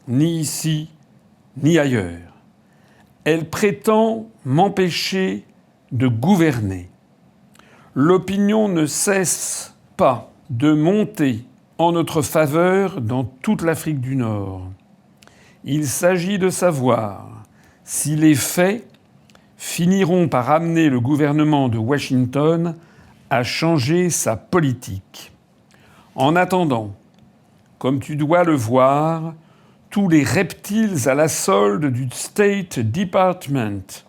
ni ici, ni ailleurs. Elle prétend m'empêcher de gouverner. L'opinion ne cesse pas de monter en notre faveur dans toute l'Afrique du Nord. Il s'agit de savoir si les faits finiront par amener le gouvernement de Washington à changer sa politique. En attendant, comme tu dois le voir, tous les reptiles à la solde du State Department.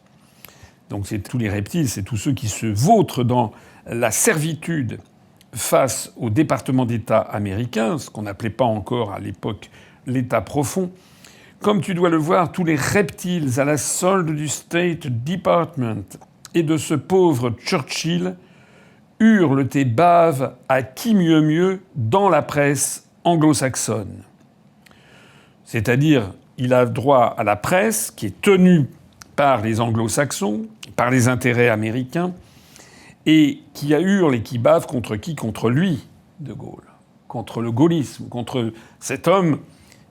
Donc c'est tous les reptiles, c'est tous ceux qui se vautrent dans la servitude face au département d'État américain, ce qu'on n'appelait pas encore à l'époque l'État profond. Comme tu dois le voir, tous les reptiles à la solde du State Department et de ce pauvre Churchill hurlent et bavent à qui mieux dans la presse anglo-saxonne. C'est-à-dire, il a droit à la presse qui est tenue par les anglo-saxons, par les intérêts américains, et qui hurle et qui bave contre qui ? Contre lui, de Gaulle. Contre le gaullisme, contre cet homme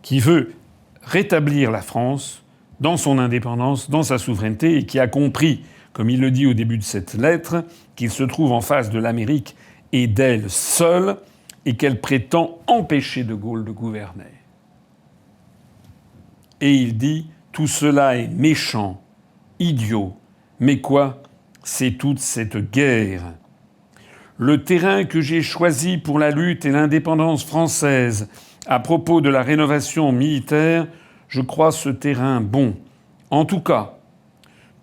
qui veut rétablir la France dans son indépendance, dans sa souveraineté, et qui a compris, comme il le dit au début de cette lettre, qu'il se trouve en face de l'Amérique et d'elle seule, et qu'elle prétend empêcher de Gaulle de gouverner. Et il dit « Tout cela est méchant, idiot. Mais quoi ? C'est toute cette guerre. Le terrain que j'ai choisi pour la lutte et l'indépendance française à propos de la rénovation militaire, je crois ce terrain bon. En tout cas,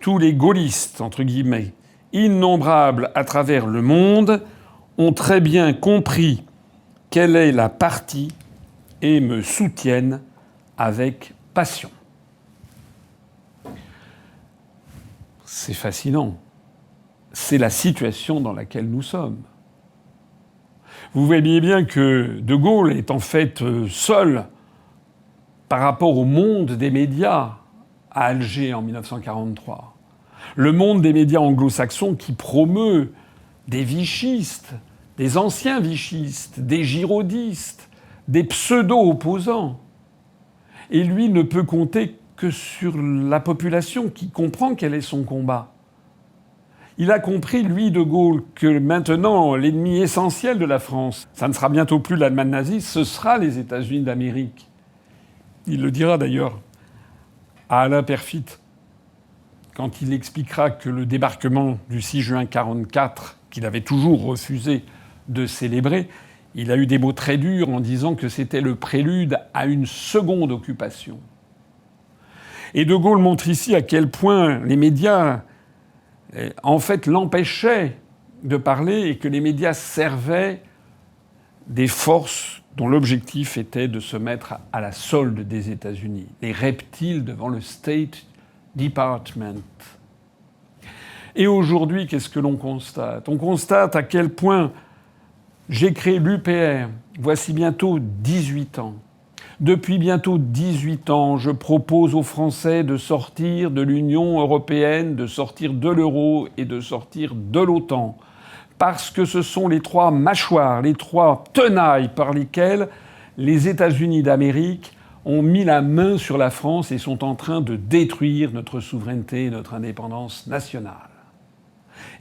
tous les gaullistes, entre guillemets, innombrables à travers le monde, ont très bien compris quelle est la partie et me soutiennent avec passion. » C'est fascinant. C'est la situation dans laquelle nous sommes. Vous voyez bien que De Gaulle est en fait seul par rapport au monde des médias à Alger en 1943. Le monde des médias anglo-saxons qui promeut des vichistes, des anciens vichistes, des girodistes, des pseudo-opposants. Et lui ne peut compter que sur la population qui comprend quel est son combat. Il a compris, lui, De Gaulle, que maintenant, l'ennemi essentiel de la France, ça ne sera bientôt plus l'Allemagne nazie, ce sera les États-Unis d'Amérique. Il le dira d'ailleurs à Alain Peyrefitte, quand il expliquera que le débarquement du 6 juin 1944, qu'il avait toujours refusé de célébrer, il a eu des mots très durs en disant que c'était le prélude à une seconde occupation. Et De Gaulle montre ici à quel point les médias, en fait, l'empêchaient de parler et que les médias servaient des forces dont l'objectif était de se mettre à la solde des États-Unis. Les reptiles devant le State Department. Et aujourd'hui, qu'est-ce que l'on constate ? On constate à quel point j'ai créé l'UPR, voici bientôt 18 ans. Depuis bientôt 18 ans, je propose aux Français de sortir de l'Union européenne, de sortir de l'euro et de sortir de l'OTAN. Parce que ce sont les trois mâchoires, les trois tenailles par lesquelles les États-Unis d'Amérique ont mis la main sur la France et sont en train de détruire notre souveraineté et notre indépendance nationale.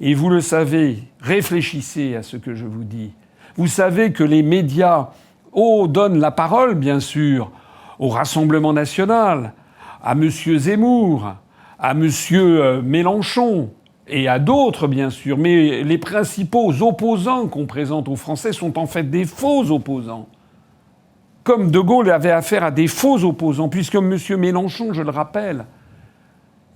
Et vous le savez, réfléchissez à ce que je vous dis. Vous savez que les médias donnent la parole, bien sûr, au Rassemblement national, à M. Zemmour, à M. Mélenchon et à d'autres, bien sûr. Mais les principaux opposants qu'on présente aux Français sont en fait des faux opposants. Comme De Gaulle avait affaire à des faux opposants, puisque M. Mélenchon, je le rappelle,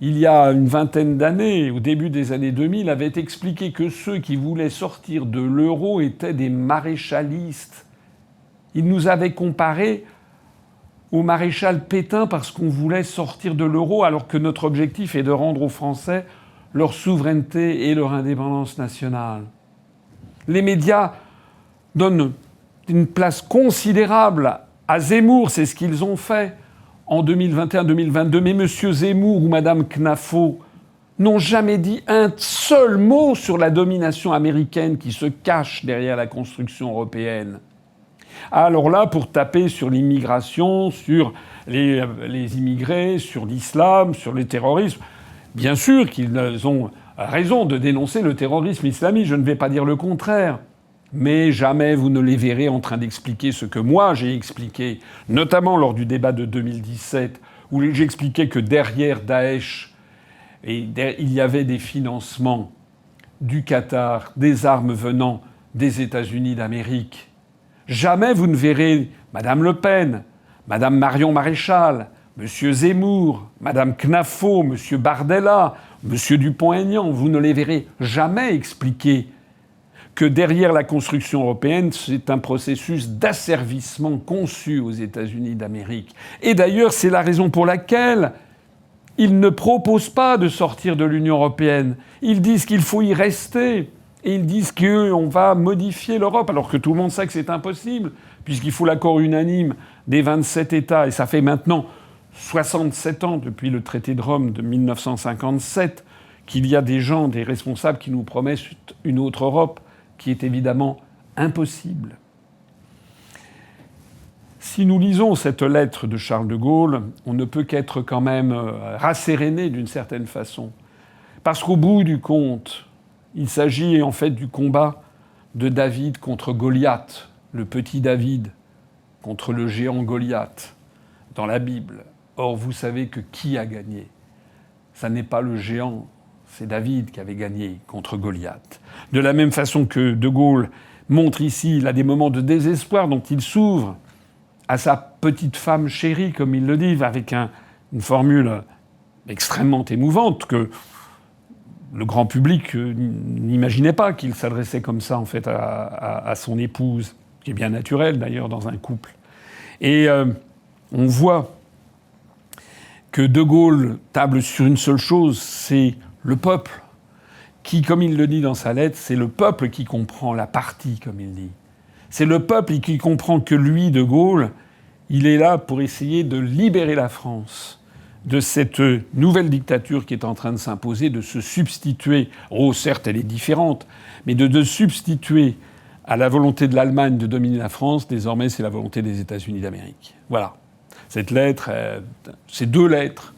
il y a une vingtaine d'années, au début des années 2000, avait expliqué que ceux qui voulaient sortir de l'euro étaient des maréchalistes. Il nous avait comparés au maréchal Pétain parce qu'on voulait sortir de l'euro alors que notre objectif est de rendre aux Français leur souveraineté et leur indépendance nationale. Les médias donnent une place considérable à Zemmour, c'est ce qu'ils ont fait en 2021-2022. Mais M. Zemmour ou Mme Knafo n'ont jamais dit un seul mot sur la domination américaine qui se cache derrière la construction européenne. Alors là, pour taper sur l'immigration, sur les immigrés, sur l'islam, sur le terrorisme, bien sûr qu'ils ont raison de dénoncer le terrorisme islamiste, je ne vais pas dire le contraire. Mais jamais vous ne les verrez en train d'expliquer ce que moi j'ai expliqué, notamment lors du débat de 2017, où j'expliquais que derrière Daesh, il y avait des financements du Qatar, des armes venant des États-Unis d'Amérique. Jamais vous ne verrez Madame Le Pen, Madame Marion Maréchal, Monsieur Zemmour, Madame Knafo, Monsieur Bardella, Monsieur Dupont-Aignan. Vous ne les verrez jamais expliquer que derrière la construction européenne, c'est un processus d'asservissement conçu aux États-Unis d'Amérique. Et d'ailleurs, c'est la raison pour laquelle ils ne proposent pas de sortir de l'Union européenne. Ils disent qu'il faut y rester. Et ils disent qu'on va modifier l'Europe, alors que tout le monde sait que c'est impossible, puisqu'il faut l'accord unanime des 27 États. Et ça fait maintenant 67 ans, depuis le traité de Rome de 1957, qu'il y a des gens, des responsables qui nous promettent une autre Europe, qui est évidemment impossible. Si nous lisons cette lettre de Charles de Gaulle, on ne peut qu'être quand même rasséréné d'une certaine façon. Parce qu'au bout du compte, il s'agit en fait du combat de David contre Goliath, le petit David contre le géant Goliath dans la Bible. Or, vous savez que qui a gagné ? Ça n'est pas le géant, c'est David qui avait gagné contre Goliath. De la même façon que De Gaulle montre ici, il a des moments de désespoir dont il s'ouvre à sa petite femme chérie, comme il le dit, avec une formule extrêmement émouvante que le grand public n'imaginait pas qu'il s'adressait comme ça, en fait, à son épouse, qui est bien naturel, d'ailleurs, dans un couple. Et on voit que De Gaulle table sur une seule chose, c'est le peuple, qui, comme il le dit dans sa lettre, c'est le peuple qui comprend la partie, comme il dit. C'est le peuple qui comprend que lui, De Gaulle, il est là pour essayer de libérer la France de cette nouvelle dictature qui est en train de s'imposer, de se substituer, certes elle est différente, mais de substituer à la volonté de l'Allemagne de dominer la France. Désormais, c'est la volonté des États-Unis d'Amérique. Voilà. Cette lettre, ces deux lettres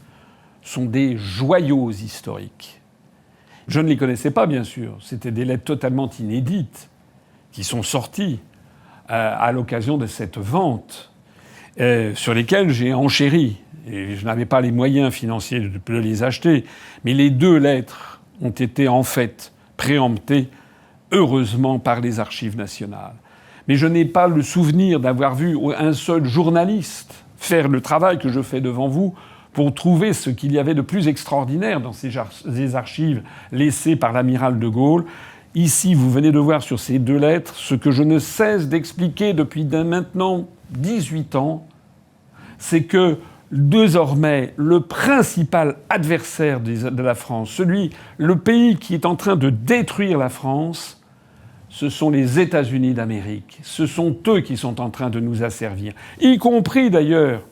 sont des joyaux historiques. Je ne les connaissais pas, bien sûr. C'était des lettres totalement inédites qui sont sorties à l'occasion de cette vente, sur lesquelles j'ai enchéri. Et je n'avais pas les moyens financiers de les acheter. Mais les deux lettres ont été en fait préemptées, heureusement, par les archives nationales. Mais je n'ai pas le souvenir d'avoir vu un seul journaliste faire le travail que je fais devant vous pour trouver ce qu'il y avait de plus extraordinaire dans ces archives laissées par l'amiral de Gaulle. Ici, vous venez de voir sur ces deux lettres ce que je ne cesse d'expliquer depuis maintenant 18 ans, c'est que désormais, le principal adversaire de la France, le pays qui est en train de détruire la France, ce sont les États-Unis d'Amérique. Ce sont eux qui sont en train de nous asservir, y compris d'ailleurs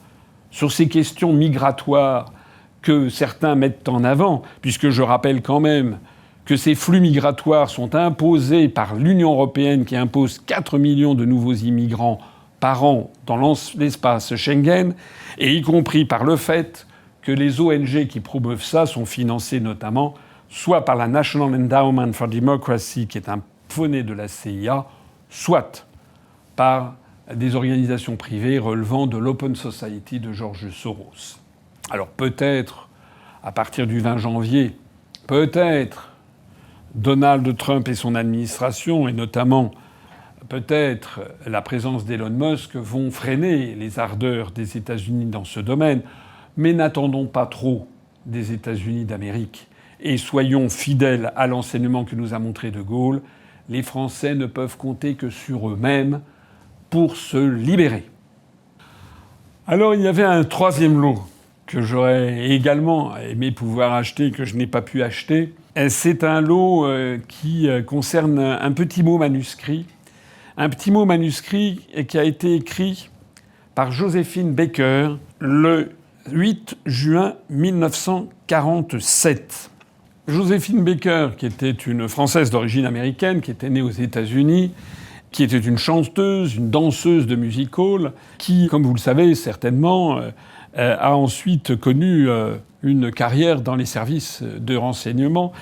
sur ces questions migratoires que certains mettent en avant, puisque je rappelle quand même que ces flux migratoires sont imposés par l'Union européenne qui impose 4 millions de nouveaux immigrants par an dans l'espace Schengen, et y compris par le fait que les ONG qui promeuvent ça sont financées notamment soit par la National Endowment for Democracy, qui est un faux-nez de la CIA, soit par des organisations privées relevant de l'Open Society de George Soros. Alors peut-être, à partir du 20 janvier, peut-être Donald Trump et son administration, et notamment peut-être la présence d'Elon Musk, vont freiner les ardeurs des États-Unis dans ce domaine. Mais n'attendons pas trop des États-Unis d'Amérique et soyons fidèles à l'enseignement que nous a montré De Gaulle. Les Français ne peuvent compter que sur eux-mêmes pour se libérer. Alors il y avait un troisième lot que j'aurais également aimé pouvoir acheter, que je n'ai pas pu acheter. C'est un lot qui concerne un petit mot manuscrit. Un petit mot manuscrit qui a été écrit par Joséphine Baker le 8 juin 1947. Joséphine Baker, qui était une Française d'origine américaine, qui était née aux États-Unis, qui était une chanteuse, une danseuse de music hall, qui, comme vous le savez certainement, a ensuite connu une carrière dans les services de renseignement,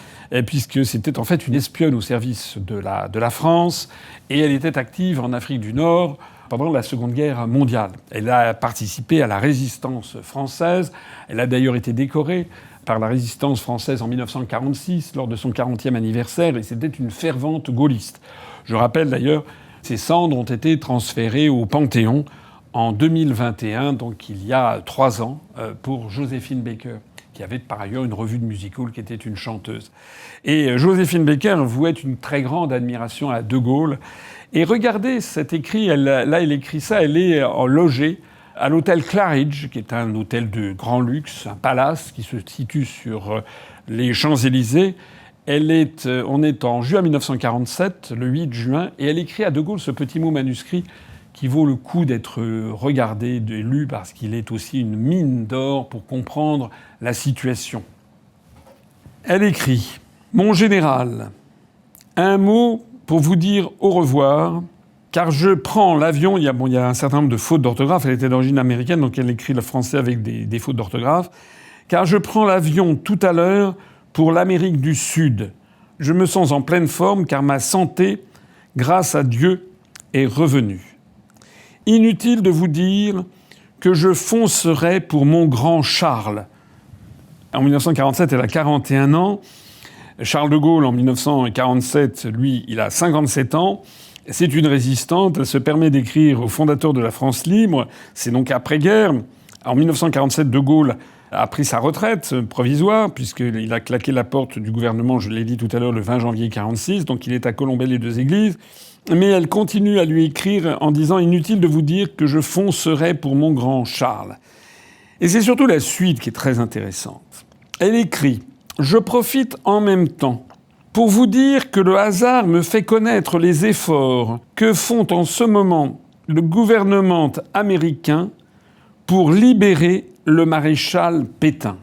puisque c'était en fait une espionne au service de la France, et elle était active en Afrique du Nord pendant la Seconde Guerre mondiale. Elle a participé à la résistance française. Elle a d'ailleurs été décorée par la résistance française en 1946, lors de son 40e anniversaire, et c'était une fervente gaulliste. Je rappelle d'ailleurs, ses cendres ont été transférées au Panthéon en 2021, donc il y a 3 ans, pour Joséphine Baker, qui avait par ailleurs une revue de music hall, qui était une chanteuse. Et Joséphine Baker vouait une très grande admiration à De Gaulle. Et regardez cet écrit, elle écrit ça, elle est logée à l'hôtel Claridge, qui est un hôtel de grand luxe, un palace qui se situe sur les Champs-Élysées. On est en juin 1947, le 8 juin, et elle écrit à De Gaulle ce petit mot manuscrit qui vaut le coup d'être regardé, lu, parce qu'il est aussi une mine d'or pour comprendre la situation. Elle écrit « Mon général, un mot pour vous dire au revoir, car je prends l'avion... » il y a un certain nombre de fautes d'orthographe. Elle était d'origine américaine, donc elle écrit le français avec des fautes d'orthographe. « Car je prends l'avion tout à l'heure pour l'Amérique du Sud. Je me sens en pleine forme, car ma santé, grâce à Dieu, est revenue. Inutile de vous dire que je foncerai pour mon grand Charles. » En 1947, elle a 41 ans. Charles de Gaulle, en 1947, lui, il a 57 ans. C'est une résistante. Elle se permet d'écrire au fondateur de la France libre. C'est donc après-guerre. En 1947, de Gaulle a pris sa retraite provisoire, puisqu'il a claqué la porte du gouvernement, je l'ai dit tout à l'heure, le 20 janvier 1946. Donc il est à Colombey-les-Deux-Églises. Mais elle continue à lui écrire en disant « Inutile de vous dire que je foncerai pour mon grand Charles ». Et c'est surtout la suite qui est très intéressante. Elle écrit « Je profite en même temps pour vous dire que le hasard me fait connaître les efforts que font en ce moment le gouvernement américain pour libérer le maréchal Pétain. »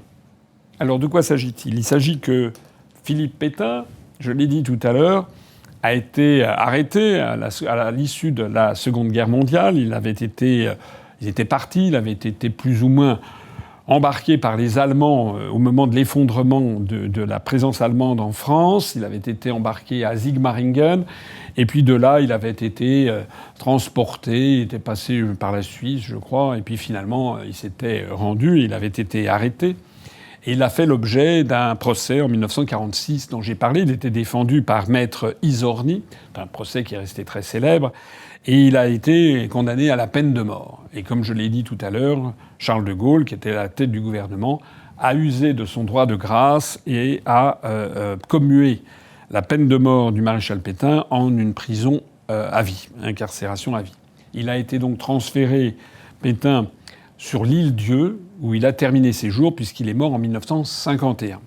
Alors de quoi s'agit-il ? Il s'agit que Philippe Pétain, je l'ai dit tout à l'heure, a été arrêté à l'issue de la Seconde Guerre mondiale. Il était parti, il avait été plus ou moins embarqué par les Allemands au moment de l'effondrement de la présence allemande en France. Il avait été embarqué à Sigmaringen. Et puis de là, il avait été transporté, il était passé par la Suisse, je crois. Et puis finalement, il s'était rendu, il avait été arrêté. Et il a fait l'objet d'un procès en 1946 dont j'ai parlé. Il était défendu par Maître Izorni, un procès qui est resté très célèbre. Et il a été condamné à la peine de mort. Et comme je l'ai dit tout à l'heure, Charles de Gaulle, qui était à la tête du gouvernement, a usé de son droit de grâce et a commué la peine de mort du maréchal Pétain en une prison à vie, incarcération à vie. Il a été donc transféré, Pétain, sur l'île Dieu, où il a terminé ses jours, puisqu'il est mort en 1951.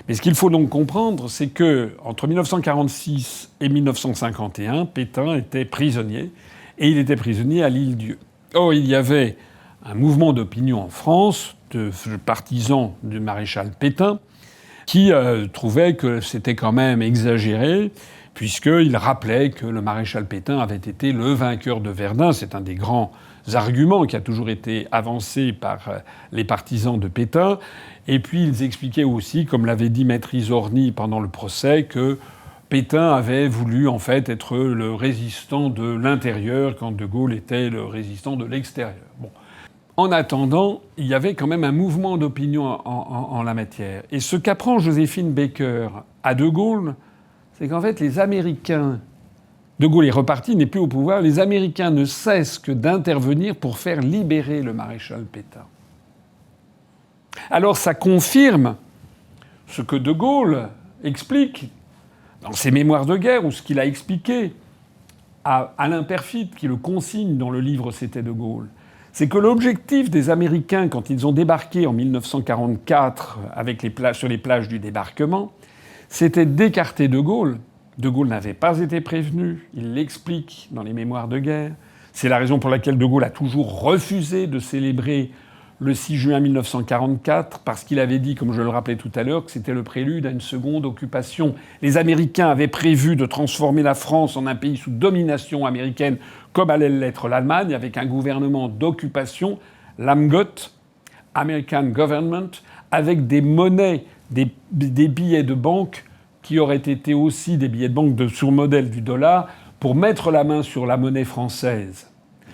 Mais ce qu'il faut donc comprendre, c'est que entre 1946 et 1951, Pétain était prisonnier, et il était prisonnier à l'île Dieu. Or, il y avait un mouvement d'opinion en France de partisans du maréchal Pétain qui trouvaient que c'était quand même exagéré, puisqu'il rappelait que le maréchal Pétain avait été le vainqueur de Verdun. C'est un des grands arguments qui a toujours été avancé par les partisans de Pétain. Et puis ils expliquaient aussi, comme l'avait dit Maître Izorni pendant le procès, que Pétain avait voulu en fait être le résistant de l'intérieur quand De Gaulle était le résistant de l'extérieur. Bon. En attendant, il y avait quand même un mouvement d'opinion en la matière. Et ce qu'apprend Joséphine Baker à De Gaulle, c'est qu'en fait les Américains... De Gaulle est reparti, n'est plus au pouvoir. Les Américains ne cessent que d'intervenir pour faire libérer le maréchal Pétain. Alors ça confirme ce que De Gaulle explique dans ses mémoires de guerre, ou ce qu'il a expliqué à Alain Perfit, qui le consigne dans le livre « C'était De Gaulle ». C'est que l'objectif des Américains, quand ils ont débarqué en 1944 sur les plages du débarquement, c'était d'écarter De Gaulle. De Gaulle n'avait pas été prévenu, il l'explique dans les mémoires de guerre. C'est la raison pour laquelle De Gaulle a toujours refusé de célébrer le 6 juin 1944, parce qu'il avait dit, comme je le rappelais tout à l'heure, que c'était le prélude à une seconde occupation. Les Américains avaient prévu de transformer la France en un pays sous domination américaine, comme allait l'être l'Allemagne, avec un gouvernement d'occupation, l'AMGOT, American Government, avec des monnaies, des billets de banque qui auraient été aussi des billets de banque sur modèle du dollar, pour mettre la main sur la monnaie française.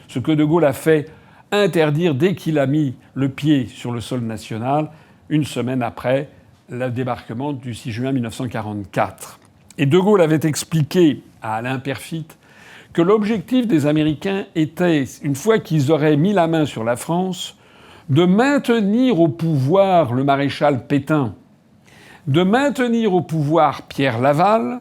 ce que De Gaulle a fait interdire dès qu'il a mis le pied sur le sol national, une semaine après le débarquement du 6 juin 1944. Et De Gaulle avait expliqué à Alain Peyrefitte que l'objectif des Américains était, une fois qu'ils auraient mis la main sur la France, de maintenir au pouvoir le maréchal Pétain, de maintenir au pouvoir Pierre Laval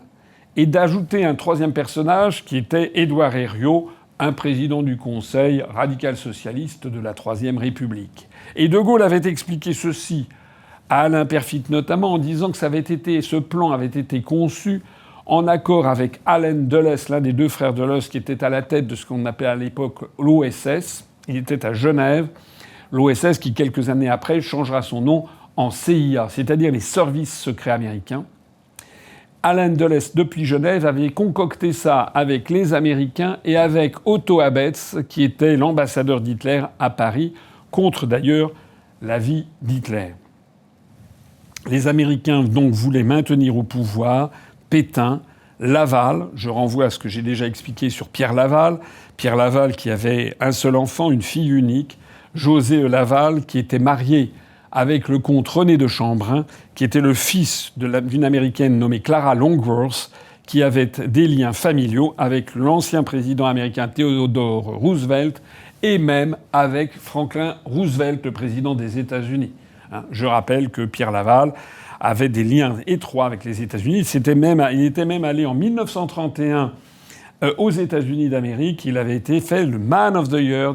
et d'ajouter un troisième personnage qui était Édouard Herriot, un président du Conseil radical-socialiste de la Troisième République. Et De Gaulle avait expliqué ceci à Alain Peyrefitte notamment en disant que ce plan avait été conçu en accord avec Allen Dulles, l'un des deux frères Dulles qui était à la tête de ce qu'on appelait à l'époque l'OSS. Il était à Genève. L'OSS qui, quelques années après, changera son nom en CIA, c'est-à-dire les services secrets américains. Allen Dulles, depuis Genève, avait concocté ça avec les Américains et avec Otto Abetz, qui était l'ambassadeur d'Hitler à Paris, contre d'ailleurs l'avis d'Hitler. Les Américains donc voulaient maintenir au pouvoir Pétain, Laval. Je renvoie à ce que j'ai déjà expliqué sur Pierre Laval. Pierre Laval qui avait un seul enfant, une fille unique. José Laval qui était marié avec le comte René de Chambrun, qui était le fils d'une Américaine nommée Clara Longworth, qui avait des liens familiaux avec l'ancien président américain Theodore Roosevelt et même avec Franklin Roosevelt, le président des États-Unis. Je rappelle que Pierre Laval avait des liens étroits avec les États-Unis. Il était même allé en 1931 aux États-Unis d'Amérique. Il avait été fait le Man of the Year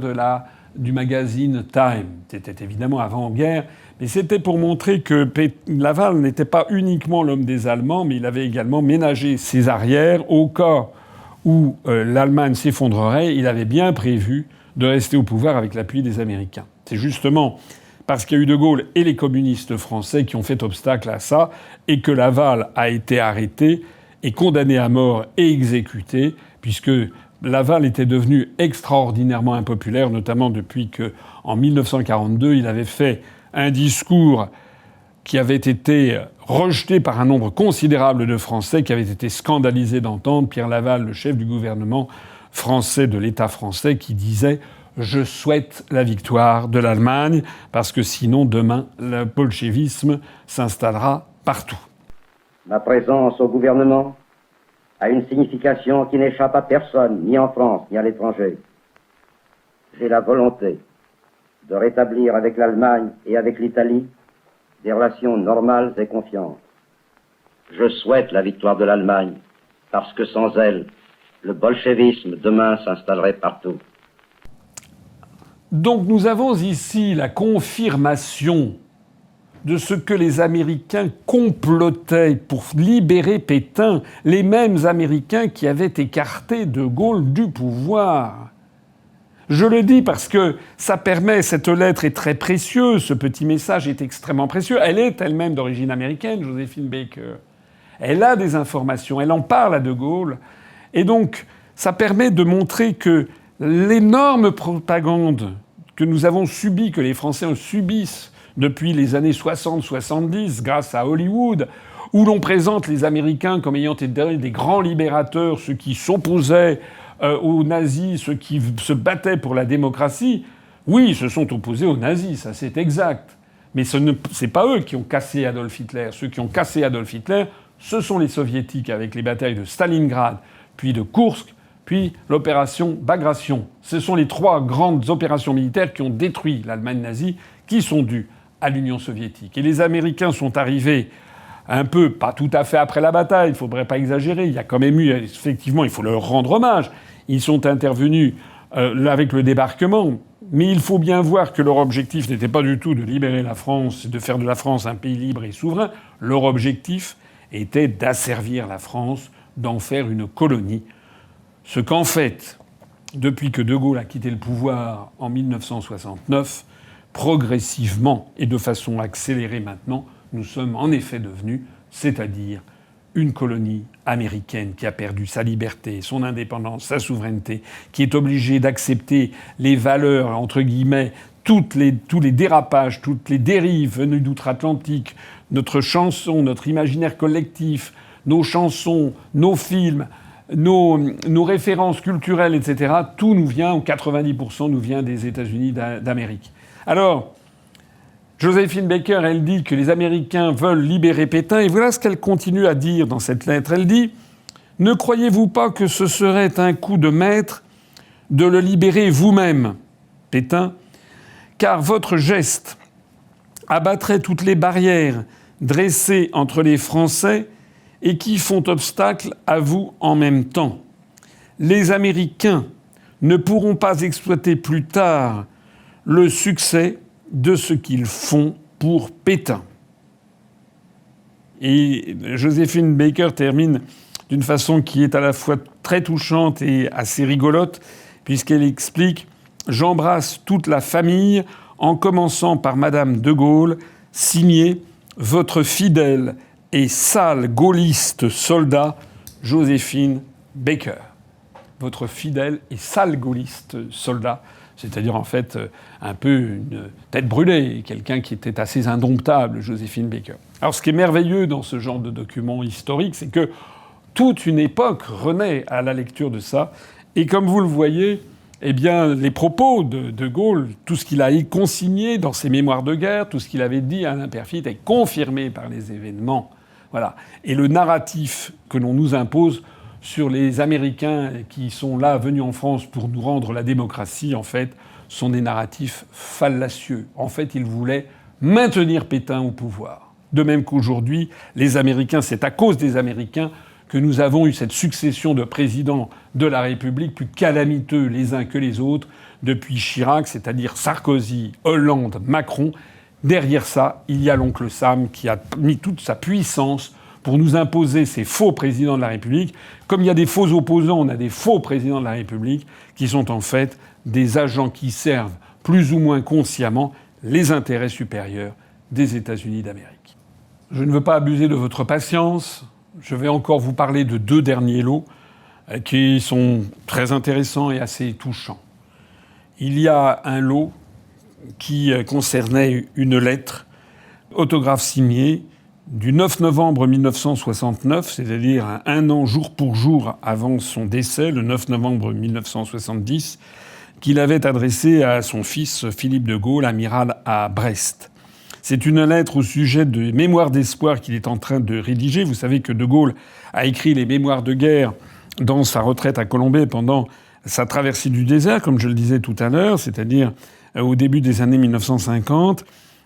du magazine Time. C'était évidemment avant-guerre, mais c'était pour montrer que Laval n'était pas uniquement l'homme des Allemands, mais il avait également ménagé ses arrières au cas où l'Allemagne s'effondrerait. Il avait bien prévu de rester au pouvoir avec l'appui des Américains. C'est justement parce qu'il y a eu De Gaulle et les communistes français qui ont fait obstacle à ça, et que Laval a été arrêté et condamné à mort et exécuté, puisque Laval était devenu extraordinairement impopulaire, notamment depuis qu'en 1942, il avait fait un discours qui avait été rejeté par un nombre considérable de Français, qui avaient été scandalisés d'entendre Pierre Laval, le chef du gouvernement français de l'État français, qui disait « Je souhaite la victoire de l'Allemagne, parce que sinon, demain, le bolchevisme s'installera partout. » Ma présence au gouvernement a une signification qui n'échappe à personne, ni en France, ni à l'étranger. J'ai la volonté de rétablir avec l'Allemagne et avec l'Italie des relations normales et confiantes. Je souhaite la victoire de l'Allemagne, parce que sans elle, le bolchevisme demain s'installerait partout. Donc nous avons ici la confirmation de ce que les Américains complotaient pour libérer Pétain, les mêmes Américains qui avaient écarté De Gaulle du pouvoir. Je le dis parce que ça permet, cette lettre est très précieuse, ce petit message est extrêmement précieux. Elle est elle-même d'origine américaine, Joséphine Baker. Elle a des informations, elle en parle à De Gaulle. Et donc, ça permet de montrer que l'énorme propagande que nous avons subie, que les Français subissent depuis les années 60-70, grâce à Hollywood, où l'on présente les Américains comme ayant été des grands libérateurs, ceux qui s'opposaient aux nazis, ceux qui se battaient pour la démocratie. Oui, ils se sont opposés aux nazis, ça c'est exact. Mais c'est pas eux qui ont cassé Adolf Hitler. Ceux qui ont cassé Adolf Hitler, ce sont les Soviétiques avec les batailles de Stalingrad, puis de Koursk, puis l'opération Bagration. Ce sont les trois grandes opérations militaires qui ont détruit l'Allemagne nazie, qui sont dues à l'Union soviétique. Et les Américains sont arrivés un peu, pas tout à fait après la bataille, il ne faudrait pas exagérer, il y a quand même eu, effectivement, il faut leur rendre hommage, ils sont intervenus avec le débarquement, mais il faut bien voir que leur objectif n'était pas du tout de libérer la France, de faire de la France un pays libre et souverain. Leur objectif était d'asservir la France, d'en faire une colonie. Ce qu'en fait, depuis que De Gaulle a quitté le pouvoir en 1969, progressivement et de façon accélérée maintenant, nous sommes en effet devenus, c'est-à-dire une colonie américaine qui a perdu sa liberté, son indépendance, sa souveraineté, qui est obligée d'accepter les valeurs, entre guillemets, tous les dérapages, toutes les dérives venues d'outre-Atlantique, notre chanson, notre imaginaire collectif, nos chansons, nos films, nos références culturelles, etc., tout nous vient, ou 90% nous vient des États-Unis d'Amérique. Alors, Joséphine Baker, elle dit que les Américains veulent libérer Pétain, et voilà ce qu'elle continue à dire dans cette lettre. Elle dit « Ne croyez-vous pas que ce serait un coup de maître de le libérer vous-même, Pétain, car votre geste abattrait toutes les barrières dressées entre les Français et qui font obstacle à vous en même temps. Les Américains ne pourront pas exploiter plus tard le succès de ce qu'ils font pour Pétain. » Et Joséphine Baker termine d'une façon qui est à la fois très touchante et assez rigolote, puisqu'elle explique « J'embrasse toute la famille, en commençant par Madame de Gaulle, signé votre fidèle et sale gaulliste soldat, Joséphine Baker. » Votre fidèle et sale gaulliste soldat, c'est-à-dire en fait un peu une tête brûlée, quelqu'un qui était assez indomptable, Joséphine Baker. Alors ce qui est merveilleux dans ce genre de document historique, c'est que toute une époque renaît à la lecture de ça. Et comme vous le voyez, eh bien, les propos de Gaulle, tout ce qu'il a consigné dans ses mémoires de guerre, tout ce qu'il avait dit à Alain Peyrefitte est confirmé par les événements. Voilà. Et le narratif que l'on nous impose sur les Américains qui sont là, venus en France pour nous rendre la démocratie, en fait, sont des narratifs fallacieux. En fait, ils voulaient maintenir Pétain au pouvoir. De même qu'aujourd'hui, les Américains, c'est à cause des Américains que nous avons eu cette succession de présidents de la République plus calamiteux les uns que les autres depuis Chirac, c'est-à-dire Sarkozy, Hollande, Macron. Derrière ça, il y a l'oncle Sam qui a mis toute sa puissance pour nous imposer ces faux présidents de la République. Comme il y a des faux opposants, on a des faux présidents de la République qui sont en fait des agents qui servent plus ou moins consciemment les intérêts supérieurs des États-Unis d'Amérique. Je ne veux pas abuser de votre patience. Je vais encore vous parler de 2 derniers lots qui sont très intéressants et assez touchants. Il y a un lot qui concernait une lettre, autographe signée, du 9 novembre 1969, c'est-à-dire un an jour pour jour avant son décès, le 9 novembre 1970, qu'il avait adressée à son fils Philippe de Gaulle, amiral à Brest. C'est une lettre au sujet de Mémoires d'espoir qu'il est en train de rédiger. Vous savez que de Gaulle a écrit les Mémoires de guerre dans sa retraite à Colombey pendant sa traversée du désert, comme je le disais tout à l'heure, c'est-à-dire au début des années 1950.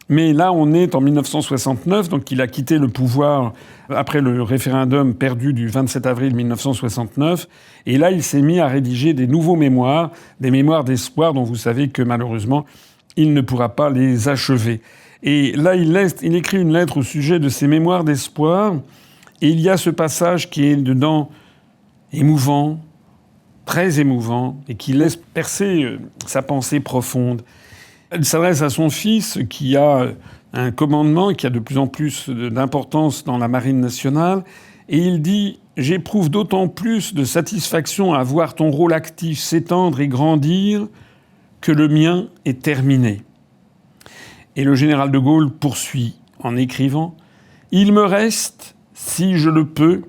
Mais là, on est en 1969, donc il a quitté le pouvoir après le référendum perdu du 27 avril 1969. Et là, il s'est mis à rédiger des nouveaux mémoires, des mémoires d'espoir dont vous savez que malheureusement, il ne pourra pas les achever. Et là, il écrit une lettre au sujet de ses mémoires d'espoir. Et il y a ce passage qui est dedans émouvant, très émouvant, et qui laisse percer sa pensée profonde. Elle s'adresse à son fils qui a un commandement, qui a de plus en plus d'importance dans la marine nationale. Et il dit « J'éprouve d'autant plus de satisfaction à voir ton rôle actif s'étendre et grandir que le mien est terminé. » Et le général de Gaulle poursuit en écrivant « Il me reste, si je le peux,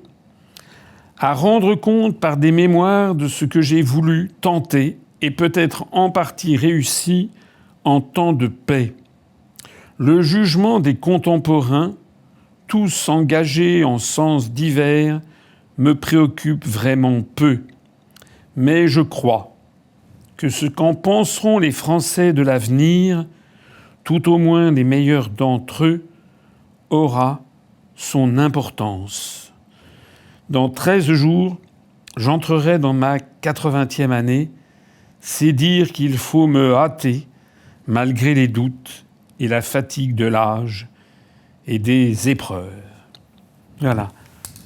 à rendre compte par des mémoires de ce que j'ai voulu tenter et peut-être en partie réussi en temps de paix. Le jugement des contemporains, tous engagés en sens divers, me préoccupe vraiment peu. Mais je crois que ce qu'en penseront les Français de l'avenir, tout au moins les meilleurs d'entre eux, aura son importance. Dans 13 jours, j'entrerai dans ma 80e année. C'est dire qu'il faut me hâter, malgré les doutes et la fatigue de l'âge et des épreuves. » Voilà.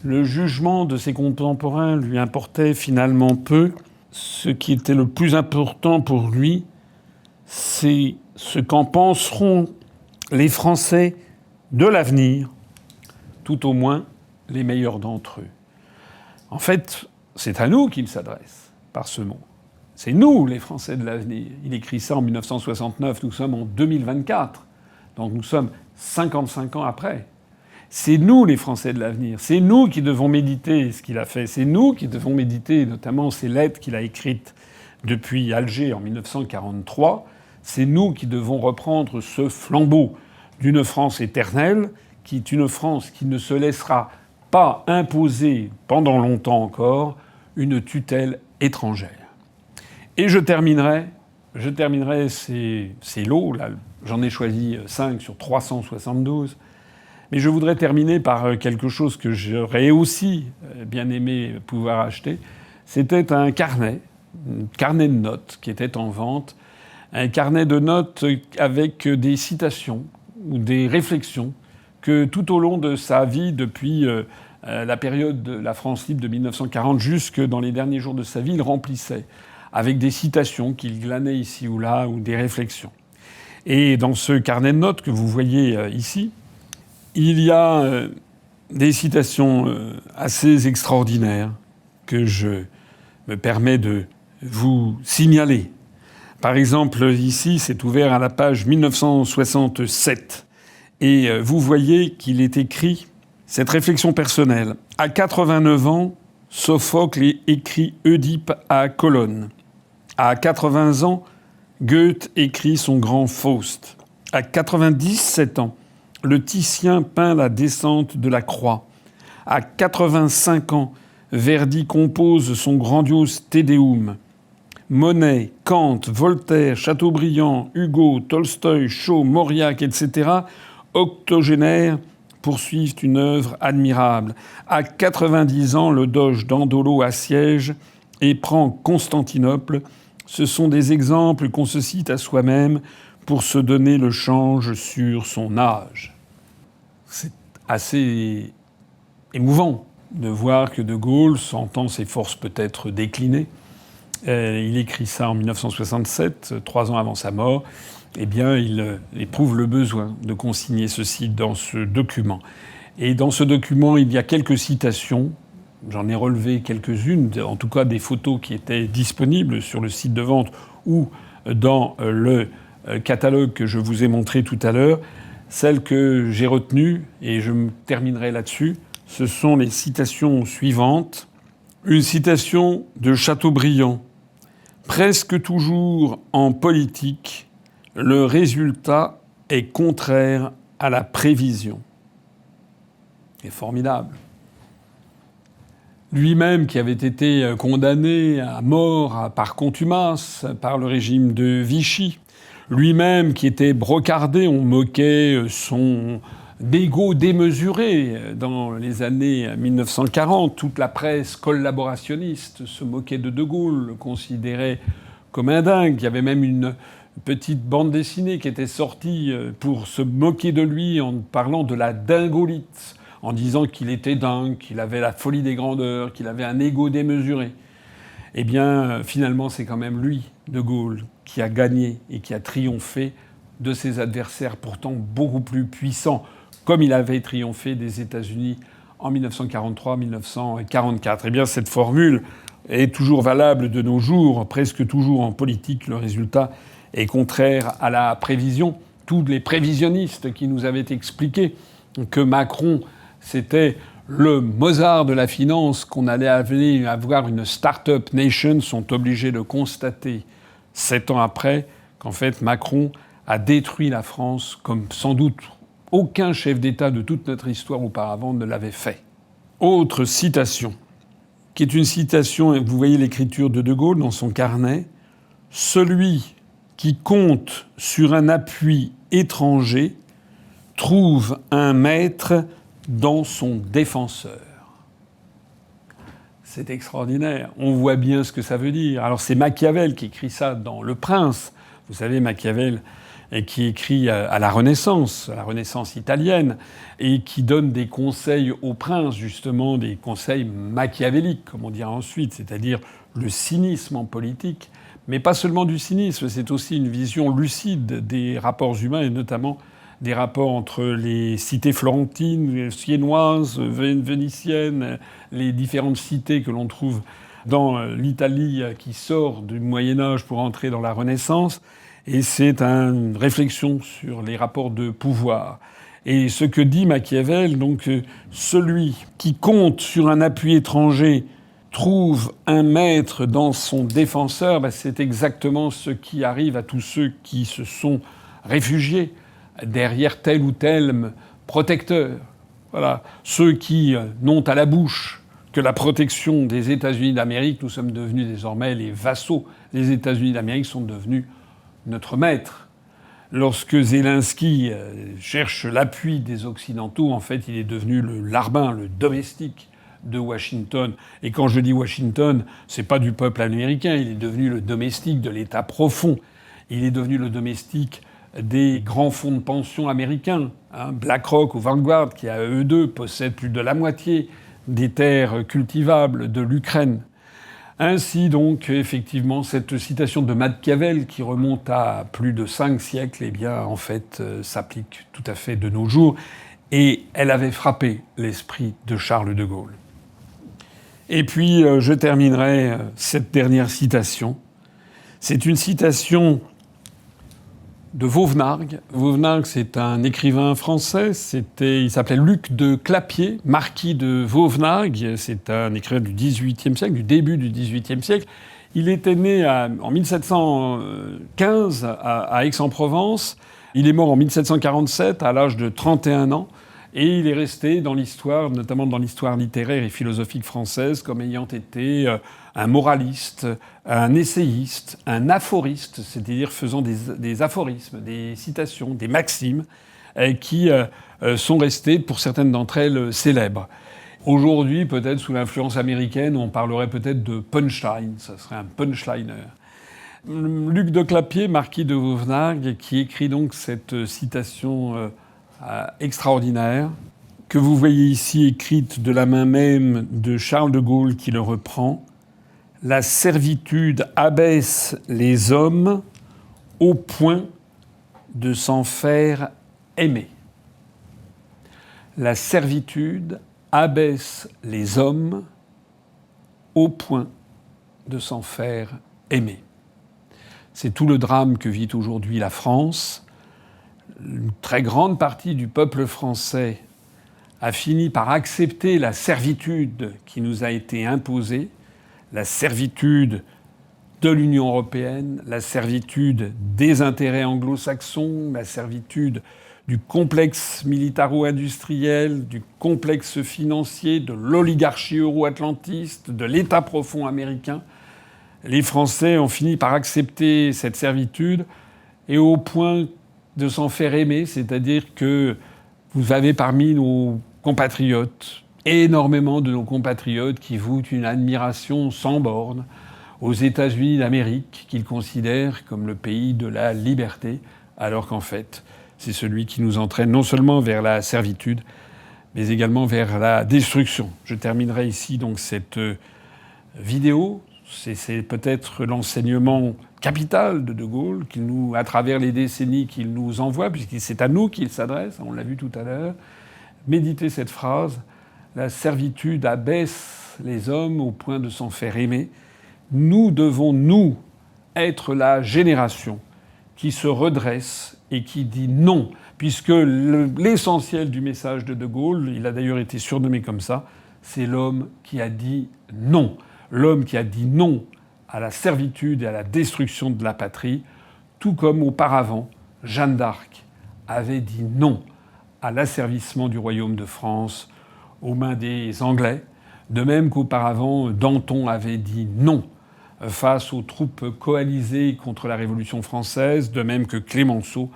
Le jugement de ses contemporains lui importait finalement peu. Ce qui était le plus important pour lui, c'est ce qu'en penseront les Français de l'avenir, tout au moins les meilleurs d'entre eux. En fait, c'est à nous qu'il s'adresse par ce mot. C'est nous, les Français de l'avenir. Il écrit ça en 1969, nous sommes en 2024. Donc nous sommes 55 ans après. C'est nous, les Français de l'avenir. C'est nous qui devons méditer ce qu'il a fait. C'est nous qui devons méditer notamment ces lettres qu'il a écrites depuis Alger en 1943. C'est nous qui devons reprendre ce flambeau d'une France éternelle, qui est une France qui ne se laissera pas imposer pendant longtemps encore une tutelle étrangère. Et je terminerai, ces lots, là, j'en ai choisi 5 sur 372, mais je voudrais terminer par quelque chose que j'aurais aussi bien aimé pouvoir acheter. C'était un carnet de notes qui était en vente, un carnet de notes avec des citations ou des réflexions que tout au long de sa vie, depuis la période de la France libre de 1940 jusque dans les derniers jours de sa vie, il remplissait avec des citations qu'il glanait ici ou là, ou des réflexions. Et dans ce carnet de notes que vous voyez ici, il y a des citations assez extraordinaires que je me permets de vous signaler. Par exemple, ici, c'est ouvert à la page 1967. Et vous voyez qu'il est écrit cette réflexion personnelle. À 89 ans, Sophocle écrit Oedipe à Colonne. À 80 ans, Goethe écrit son grand Faust. À 97 ans, le Titien peint la descente de la croix. À 85 ans, Verdi compose son grandiose Te Deum. Monet, Kant, Voltaire, Chateaubriand, Hugo, Tolstoï, Shaw, Mauriac, etc., octogénaires, poursuivent une œuvre admirable. À 90 ans, le doge Dandolo assiège et prend Constantinople. Ce sont des exemples qu'on se cite à soi-même pour se donner le change sur son âge. C'est assez émouvant de voir que De Gaulle, sentant ses forces peut-être décliner, il écrit ça en 1967, 3 ans avant sa mort, eh bien, il éprouve le besoin de consigner ceci dans ce document. Et dans ce document, il y a quelques citations. J'en ai relevé quelques-unes, en tout cas des photos qui étaient disponibles sur le site de vente ou dans le catalogue que je vous ai montré tout à l'heure. Celles que j'ai retenues, et je me terminerai là-dessus, ce sont les citations suivantes. Une citation de Chateaubriand. « Presque toujours en politique, le résultat est contraire à la prévision. » C'est formidable. Lui-même qui avait été condamné à mort par contumace par le régime de Vichy, lui-même qui était brocardé, on moquait son égo démesuré dans les années 1940. Toute la presse collaborationniste se moquait de Gaulle, le considérait comme un dingue. Il y avait même une petite bande dessinée qui était sortie pour se moquer de lui en parlant de la dingolite, en disant qu'il était dingue, qu'il avait la folie des grandeurs, qu'il avait un égo démesuré. Eh bien, finalement, c'est quand même lui, De Gaulle, qui a gagné et qui a triomphé de ses adversaires pourtant beaucoup plus puissants, comme il avait triomphé des États-Unis en 1943-1944. Eh bien, cette formule est toujours valable de nos jours, presque toujours en politique. Le résultat est contraire à la prévision. Tous les prévisionnistes qui nous avaient expliqué que Macron, c'était le Mozart de la finance, qu'on allait avoir une start-up nation, sont obligés de constater 7 ans après qu'en fait Macron a détruit la France comme sans doute aucun chef d'État de toute notre histoire auparavant ne l'avait fait. Autre citation, qui est une citation, vous voyez l'écriture de De Gaulle dans son carnet. « Celui qui compte sur un appui étranger trouve un maître dans son défenseur. » C'est extraordinaire. On voit bien ce que ça veut dire. Alors c'est Machiavel qui écrit ça dans Le Prince. Vous savez, Machiavel qui écrit à la Renaissance italienne, et qui donne des conseils au prince, justement des conseils machiavéliques, comme on dira ensuite, c'est-à-dire le cynisme en politique. Mais pas seulement du cynisme, c'est aussi une vision lucide des rapports humains, et notamment des rapports entre les cités florentines, siennoises, vénitiennes, les différentes cités que l'on trouve dans l'Italie qui sort du Moyen-Âge pour entrer dans la Renaissance. Et c'est une réflexion sur les rapports de pouvoir. Et ce que dit Machiavel, donc celui qui compte sur un appui étranger trouve un maître dans son défenseur, c'est exactement ce qui arrive à tous ceux qui se sont réfugiés derrière tel ou tel protecteur. Voilà. Ceux qui n'ont à la bouche que la protection des États-Unis d'Amérique, nous sommes devenus désormais les vassaux des États-Unis d'Amérique, sont devenus notre maître. Lorsque Zelensky cherche l'appui des Occidentaux, en fait, il est devenu le larbin, le domestique de Washington. Et quand je dis Washington, c'est pas du peuple américain, il est devenu le domestique de l'État profond. Il est devenu le domestique des grands fonds de pension américains. BlackRock ou Vanguard, qui à eux deux possèdent plus de la moitié des terres cultivables de l'Ukraine. Ainsi donc, effectivement, cette citation de Machiavel, qui remonte à plus de 5 siècles, eh bien, en fait, s'applique tout à fait de nos jours. Et elle avait frappé l'esprit de Charles de Gaulle. Et puis, je terminerai cette dernière citation. C'est une citation de Vauvenargues. Vauvenargues, c'est un écrivain français. Il s'appelait Luc de Clapier, marquis de Vauvenargues. C'est un écrivain du XVIIIe siècle, du début du XVIIIe siècle. Il était né en 1715 à Aix-en-Provence. Il est mort en 1747 à l'âge de 31 ans. Et il est resté dans l'histoire, notamment dans l'histoire littéraire et philosophique française, comme ayant été un moraliste, un essayiste, un aphoriste, c'est-à-dire faisant des aphorismes, des citations, des maximes, qui sont restées, pour certaines d'entre elles, célèbres. Aujourd'hui, peut-être sous l'influence américaine, on parlerait peut-être de punchline, ça serait un punchliner. Luc de Clapier, marquis de Vauvenargues, qui écrit donc cette citation extraordinaire, que vous voyez ici écrite de la main même de Charles de Gaulle qui le reprend. « La servitude abaisse les hommes au point de s'en faire aimer. » La servitude abaisse les hommes au point de s'en faire aimer. C'est tout le drame que vit aujourd'hui la France. Une très grande partie du peuple français a fini par accepter la servitude qui nous a été imposée, la servitude de l'Union européenne, la servitude des intérêts anglo-saxons, la servitude du complexe militaro-industriel, du complexe financier, de l'oligarchie euro-atlantiste, de l'État profond américain. Les Français ont fini par accepter cette servitude et au point de s'en faire aimer, c'est-à-dire que vous avez parmi nos compatriotes, énormément de nos compatriotes qui vouent une admiration sans borne aux États-Unis d'Amérique, qu'ils considèrent comme le pays de la liberté, alors qu'en fait, c'est celui qui nous entraîne non seulement vers la servitude, mais également vers la destruction. Je terminerai ici donc cette vidéo. C'est peut-être l'enseignement capital de Gaulle, à travers les décennies qu'il nous envoie, puisque c'est à nous qu'il s'adresse, on l'a vu tout à l'heure. Méditez cette phrase. La servitude abaisse les hommes au point de s'en faire aimer. Nous devons, nous, être la génération qui se redresse et qui dit non, puisque l'essentiel du message de Gaulle, il a d'ailleurs été surnommé comme ça, c'est l'homme qui a dit non. L'homme qui a dit non à la servitude et à la destruction de la patrie, tout comme auparavant, Jeanne d'Arc avait dit non à l'asservissement du royaume de France aux mains des Anglais, de même qu'auparavant, Danton avait dit non face aux troupes coalisées contre la Révolution française, de même que Clémenceau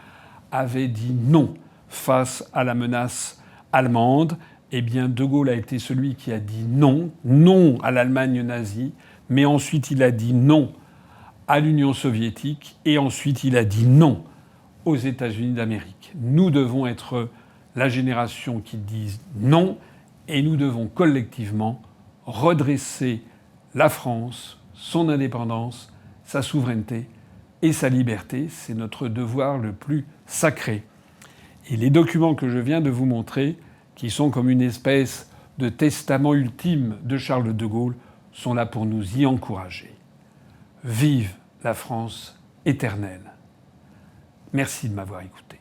avait dit non face à la menace allemande. Eh bien, De Gaulle a été celui qui a dit non, non à l'Allemagne nazie, mais ensuite il a dit non à l'Union soviétique, et ensuite il a dit non aux États-Unis d'Amérique. Nous devons être la génération qui dit non, et nous devons collectivement redresser la France, son indépendance, sa souveraineté et sa liberté. C'est notre devoir le plus sacré. Et les documents que je viens de vous montrer, qui sont comme une espèce de testament ultime de Charles de Gaulle, sont là pour nous y encourager. Vive la France éternelle. Merci de m'avoir écouté.